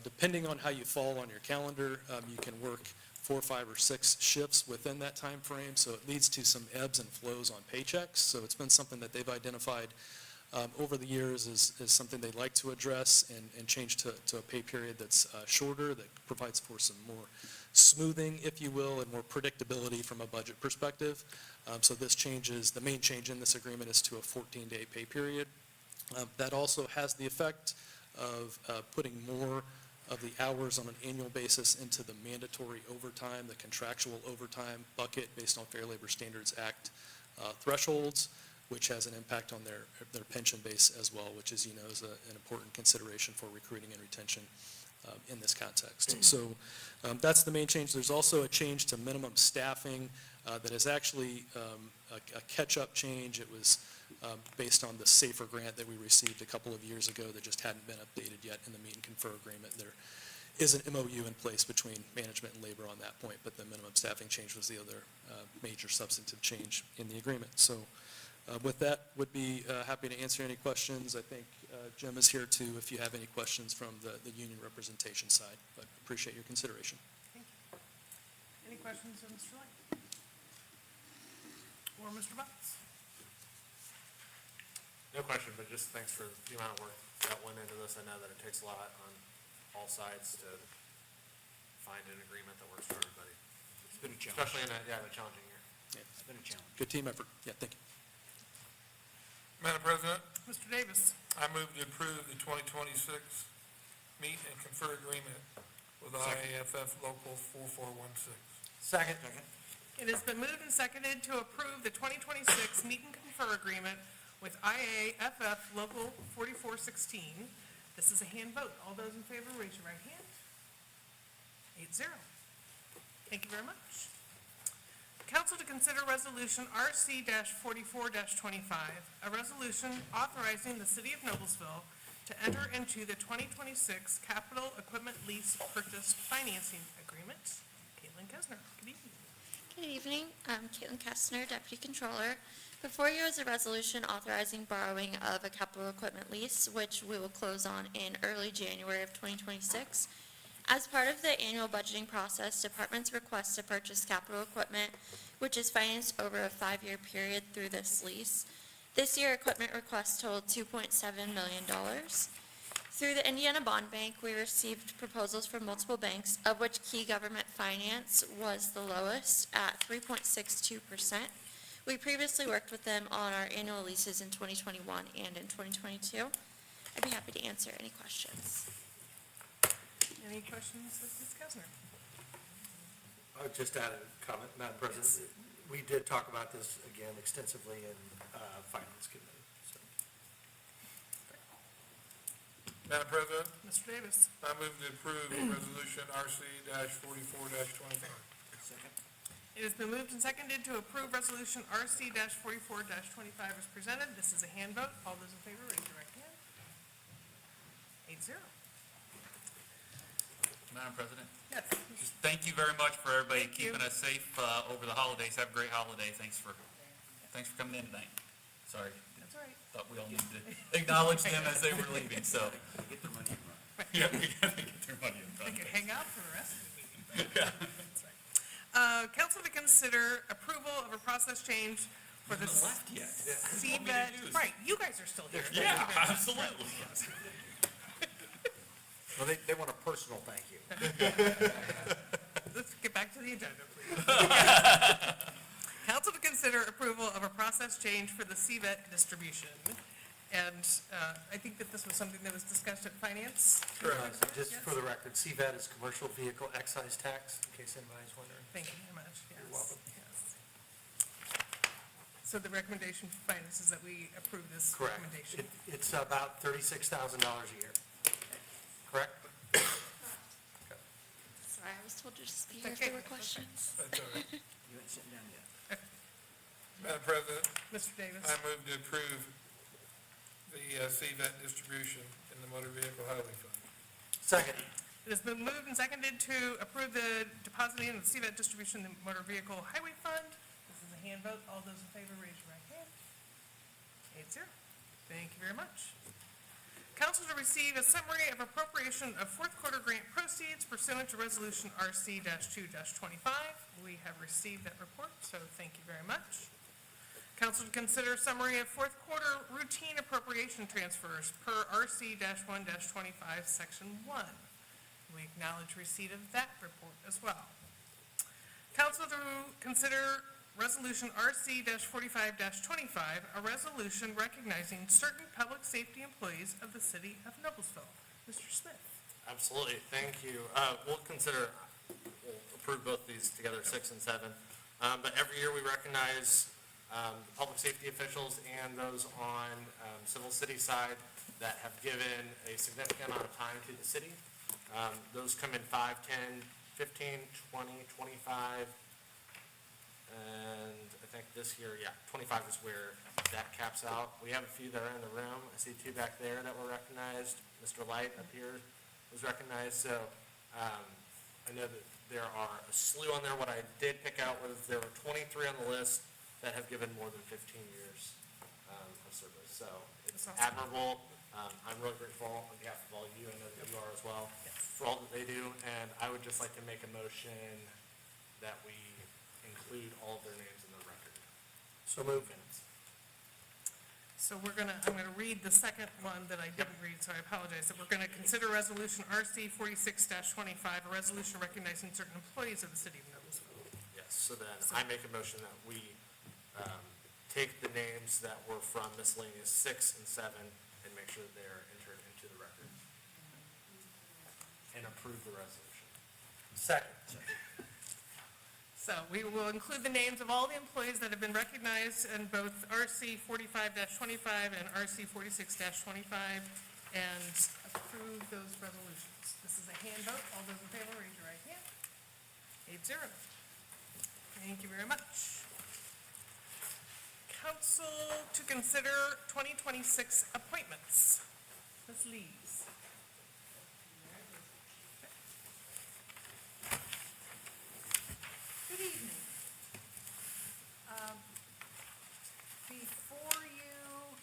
Depending on how you fall on your calendar, you can work 4, 5, or 6 shifts within that time frame, so it leads to some ebbs and flows on paychecks. So it's been something that they've identified over the years as something they'd like to address and change to a pay period that's shorter, that provides for some more smoothing, if you will, and more predictability from a budget perspective. So this changes, the main change in this agreement is to a 14-day pay period. That also has the effect of putting more of the hours on an annual basis into the mandatory overtime, the contractual overtime bucket based on Fair Labor Standards Act thresholds, which has an impact on their pension base as well, which, as you know, is an important consideration for recruiting and retention in this context. So that's the main change. There's also a change to minimum staffing that is actually a catch-up change. It was based on the SAFER grant that we received a couple of years ago that just hadn't been updated yet in the meet and confer agreement. There is an MOU in place between management and labor on that point, but the minimum staffing change was the other major substantive change in the agreement. So with that, would be happy to answer any questions. I think Jim is here too if you have any questions from the union representation side, but appreciate your consideration. Thank you. Any questions of Mr. Light? Or Mr. Butts? No question, but just thanks for the amount of work that went into this. I know that it takes a lot on all sides to find an agreement that works for everybody. It's been a challenge. Especially in a challenging year. It's been a challenge. Good team effort. Yeah, thank you. Madam President, Mr. Davis? I move to approve the 2026 meet and confer agreement with IAFF Local 4416. Second. It has been moved and seconded to approve the 2026 meet and confer agreement with IAFF Local 4416. This is a hand vote. All those in favor, raise your right hand. 8-0. Thank you very much. Council to consider Resolution RC-44-25, a resolution authorizing the City of Noblesville to enter into the 2026 Capital Equipment Lease Purchase Financing Agreement. Caitlin Kesner, good evening. Good evening. I'm Caitlin Kestner, Deputy Controller. Before you is a resolution authorizing borrowing of a capital equipment lease, which we will close on in early January of 2026. As part of the annual budgeting process, departments request to purchase capital equipment, which is financed over a 5-year period through this lease. This year, equipment requests totaled $2.7 million. Through the Indiana Bond Bank, we received proposals from multiple banks, of which Key Government Finance was the lowest at 3.62%. We previously worked with them on our annual leases in 2021 and in 2022. I'd be happy to answer any questions. Any questions of Ms. Kesner? I would just add a comment, Madam President. We did talk about this again extensively in Finance Committee. So. Madam President, Mr. Davis? I move to approve Resolution RC-44-25. Second. It has been moved and seconded to approve Resolution RC-44-25 as presented. This is a hand vote. All those in favor, raise your right hand. 8-0. Madam President, Yes. just thank you very much for everybody Thank you. keeping us safe over the holidays. Have a great holiday. Thanks for coming in tonight. Sorry, That's all right. thought we all needed to acknowledge them as they were leaving, so. Get their money and run. Yeah, we gotta get their money in They front. could hang out for the rest of the meeting. That's right. Council to consider approval of a process change for the left yet. CVET. Right, you guys are still here. Thank Yeah, you very much. absolutely. Well, they want a personal thank you. Let's get back to the agenda, please. Council to consider approval of a process change for the CVET distribution. And I think that this was something that was discussed at Finance. Just for the record, CVET is Commercial Vehicle Excise Tax, in case anybody's wondering. Thank you very much. Yes. You're welcome. Yes. So the recommendation for Finance is that we approve this Correct. recommendation. It's about $36,000 a year. Correct? Sorry, I was told to just be It's here if okay. there were questions. That's all right. You ain't sitting down yet. Madam President, Mr. Davis? I move to approve the CVET distribution in the Motor Vehicle Highway Fund. Second. It has been moved and seconded to approve the depositing of the CVET distribution in the Motor Vehicle Highway Fund. This is a hand vote. All those in favor, raise your right hand. 8-0. Thank you very much. Council to receive a summary of appropriation of fourth quarter grant proceeds pursuant to Resolution RC-2-25. We have received that report, so thank you very much. Council to consider summary of fourth quarter routine appropriation transfers per RC-1-25, Section 1. We acknowledge receipt of that report as well. Council to consider Resolution RC-45-25, a resolution recognizing certain public safety employees of the City of Noblesville. Mr. Smith. Absolutely, thank you. We'll approve both these together, 6 and 7. But every year we recognize the public safety officials and those on civil city side that have given a significant amount of time to the city. Those come in 5, 10, 15, 20, 25, and I think this year, 25 is where that caps out. We have a few that are in the room. I see 2 back there that were recognized. Mr. Light up here was recognized. So I know that there are a slew on there. What I did pick out was there were 23 on the list that have given more than 15 years of service. So it's That's awesome. admirable. I'm really grateful on behalf of all of you. I know that you are as well for all that they do. And I would just like to make a motion that we include all of their names in the record. So moved. So I'm gonna read the second one that I didn't read, so I apologize. That we're gonna consider resolution RC 46-25, a resolution recognizing certain employees of the city of Noblesville. Yes, so then I make a motion that we take the names that were from miscellaneous 6 and 7 and make sure that they're entered into the record. And approve the resolution. Second. So we will include the names of all the employees that have been recognized in both RC 45-25 and RC 46-25 and approve those resolutions. This is a hand vote. All those in favor, raise your right hand. 8-0. Thank you very much. Council to consider 2026 appointments. Ms. Lees. Good evening. Before you,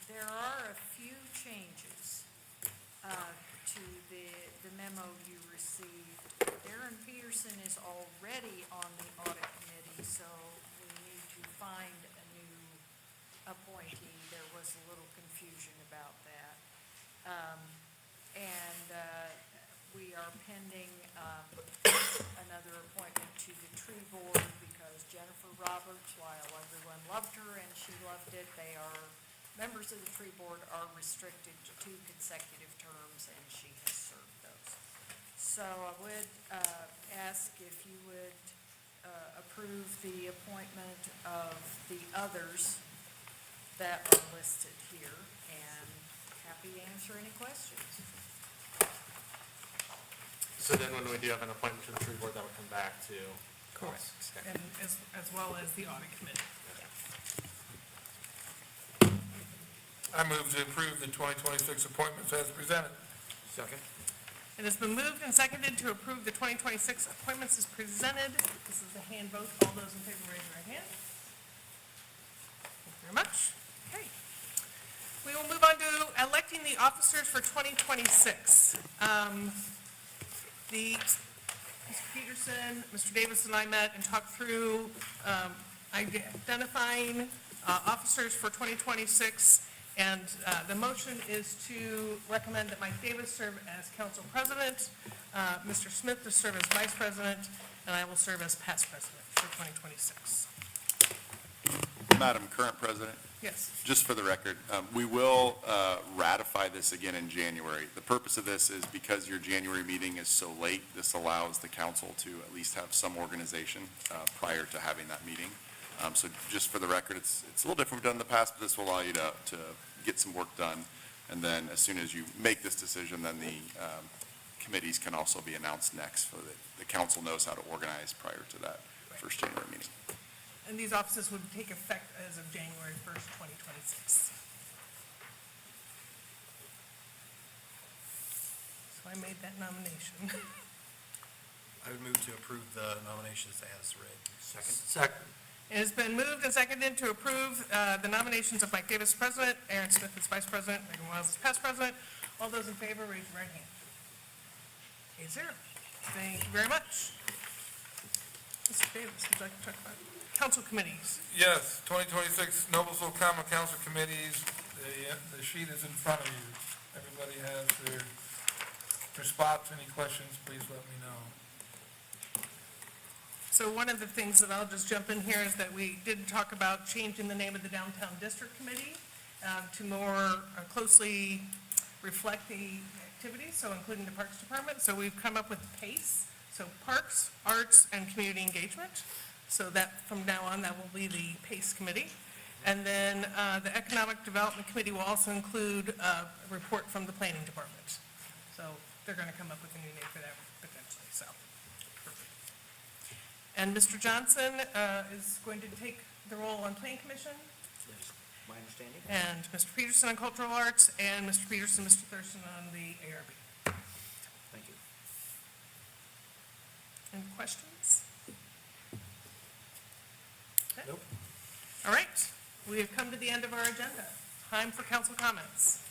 there are a few changes to the memo you received. Darren Peterson is already on the audit committee, so we need to find a new appointee. There was a little confusion about that. We are pending another appointment to the tree board because Jennifer Roberts, while everyone loved her and she loved it, members of the tree board are restricted to 2 consecutive terms, and she has served those. So I would ask if you would approve the appointment of the others that are listed here, and happy to answer any questions. So then when we do have an appointment to the tree board, that would come back to. Correct. And as well as the audit committee. I move to approve the 2026 appointments as presented. Second. It has been moved and seconded to approve the 2026 appointments as presented. This is a hand vote. All those in favor, raise your right hand. Thank you very much. Okay. We will move on to electing the officers for 2026. Mr. Peterson, Mr. Davis and I met and talked through identifying officers for 2026. And the motion is to recommend that Mike Davis serve as council president, Mr. Smith to serve as vice president, and I will serve as past president for 2026. Madam Current President, Yes. just for the record, we will ratify this again in January. The purpose of this is because your January meeting is so late, this allows the council to at least have some organization prior to having that meeting. So just for the record, it's a little different than we've done in the past, but this will allow you to get some work done. And then as soon as you make this decision, then the committees can also be announced next so that the council knows how to organize prior to that first January meeting. And these offices would take effect as of January 1st, 2026. So I made that nomination. I would move to approve the nominations as read. Second. It has been moved and seconded to approve the nominations of Mike Davis, president, Aaron Smith as vice president, Megan Wiles as past president. All those in favor, raise your right hand. 8-0. Thank you very much. Mr. Davis, would you like to talk about council committees? Yes, 2026 Noblesville Common Council Committees, the sheet is in front of you. Everybody has their spots. Any questions, please let me know. So one of the things that I'll just jump in here is that we did talk about changing the name of the Downtown District Committee to more closely reflect the activities, so including the Parks Department. So we've come up with PACE, so Parks, Arts, and Community Engagement. So that, from now on, that will be the PACE committee. And then the Economic Development Committee will also include a report from the Planning Department. So they're going to come up with a new name for that potentially, so. And Mr. Johnson is going to take the role on Planning Commission, My understanding? and Mr. Peterson on Cultural Arts, and Mr. Peterson, Mr. Thurston on the ARB. Thank you. Any questions? Okay. Nope. All right, we have come to the end of our agenda. Time for council comments.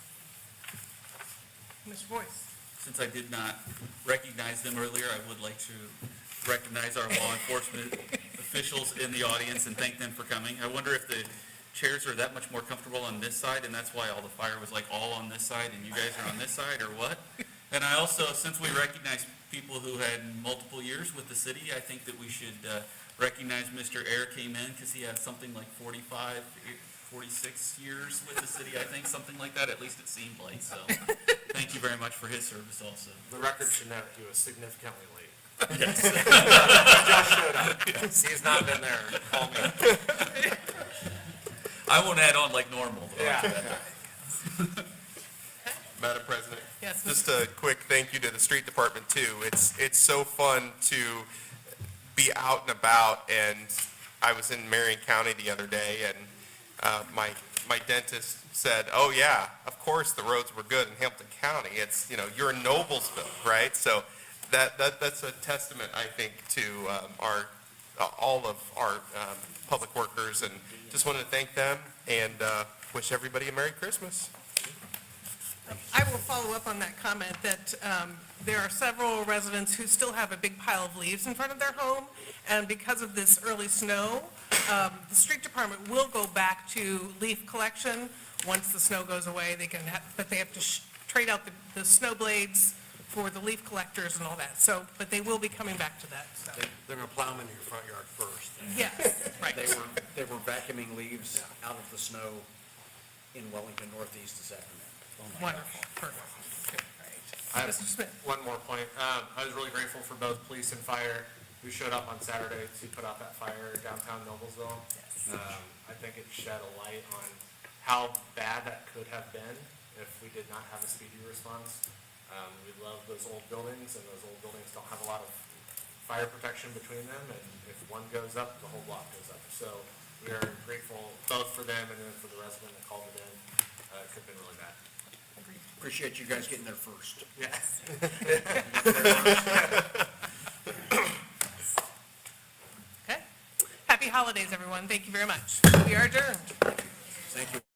Mr. Boyce. Since I did not recognize them earlier, I would like to recognize our law enforcement officials in the audience and thank them for coming. I wonder if the chairs are that much more comfortable on this side, and that's why all the fire was like all on this side, and you guys are on this side, or what? And I also, since we recognize people who had multiple years with the city, I think that we should recognize Mr. Air came in, because he had something like 45, 46 years with the city, I think, something like that, at least it seemed like, so thank you very much for his service also. The record should note he was significantly late. Yes. Josh showed up. He's not been there. Call me. I won't add on like normal. Though. Yeah. Madam President? Yes, Just a quick thank you to the street department too. It's so fun to be out and about, and I was in Marion County the other day, and my dentist said, oh yeah, of course the roads were good in Hamilton County. It's, you're in Noblesville, right? So that's a testament, I think, to all of our public workers, and just wanted to thank them and wish everybody a Merry Christmas. I will follow up on that comment that there are several residents who still have a big pile of leaves in front of their home, and because of this early snow, the street department will go back to leaf collection once the snow goes away. They can, but they have to trade out the snow blades for the leaf collectors and all that. So, but they will be coming back to that. So. They're going to plow them into your front yard first. Yes, right. They were vacuuming leaves out of the snow in Wellington Northeast this afternoon. Wonderful, perfect. I have Mr. Smith. one more point. I was really grateful for both police and fire who showed up on Saturday to put out that fire downtown Noblesville. Yes. I think it shed a light on how bad that could have been if we did not have a speedy response. We love those old buildings, and those old buildings don't have a lot of fire protection between them, and if one goes up, the whole block goes up. So we are grateful both for them and then for the resident that called it in. It could have been really bad. Appreciate you guys getting there first. Yes. Okay. Happy holidays, everyone. Thank you very much. We are adjourned. Thank you.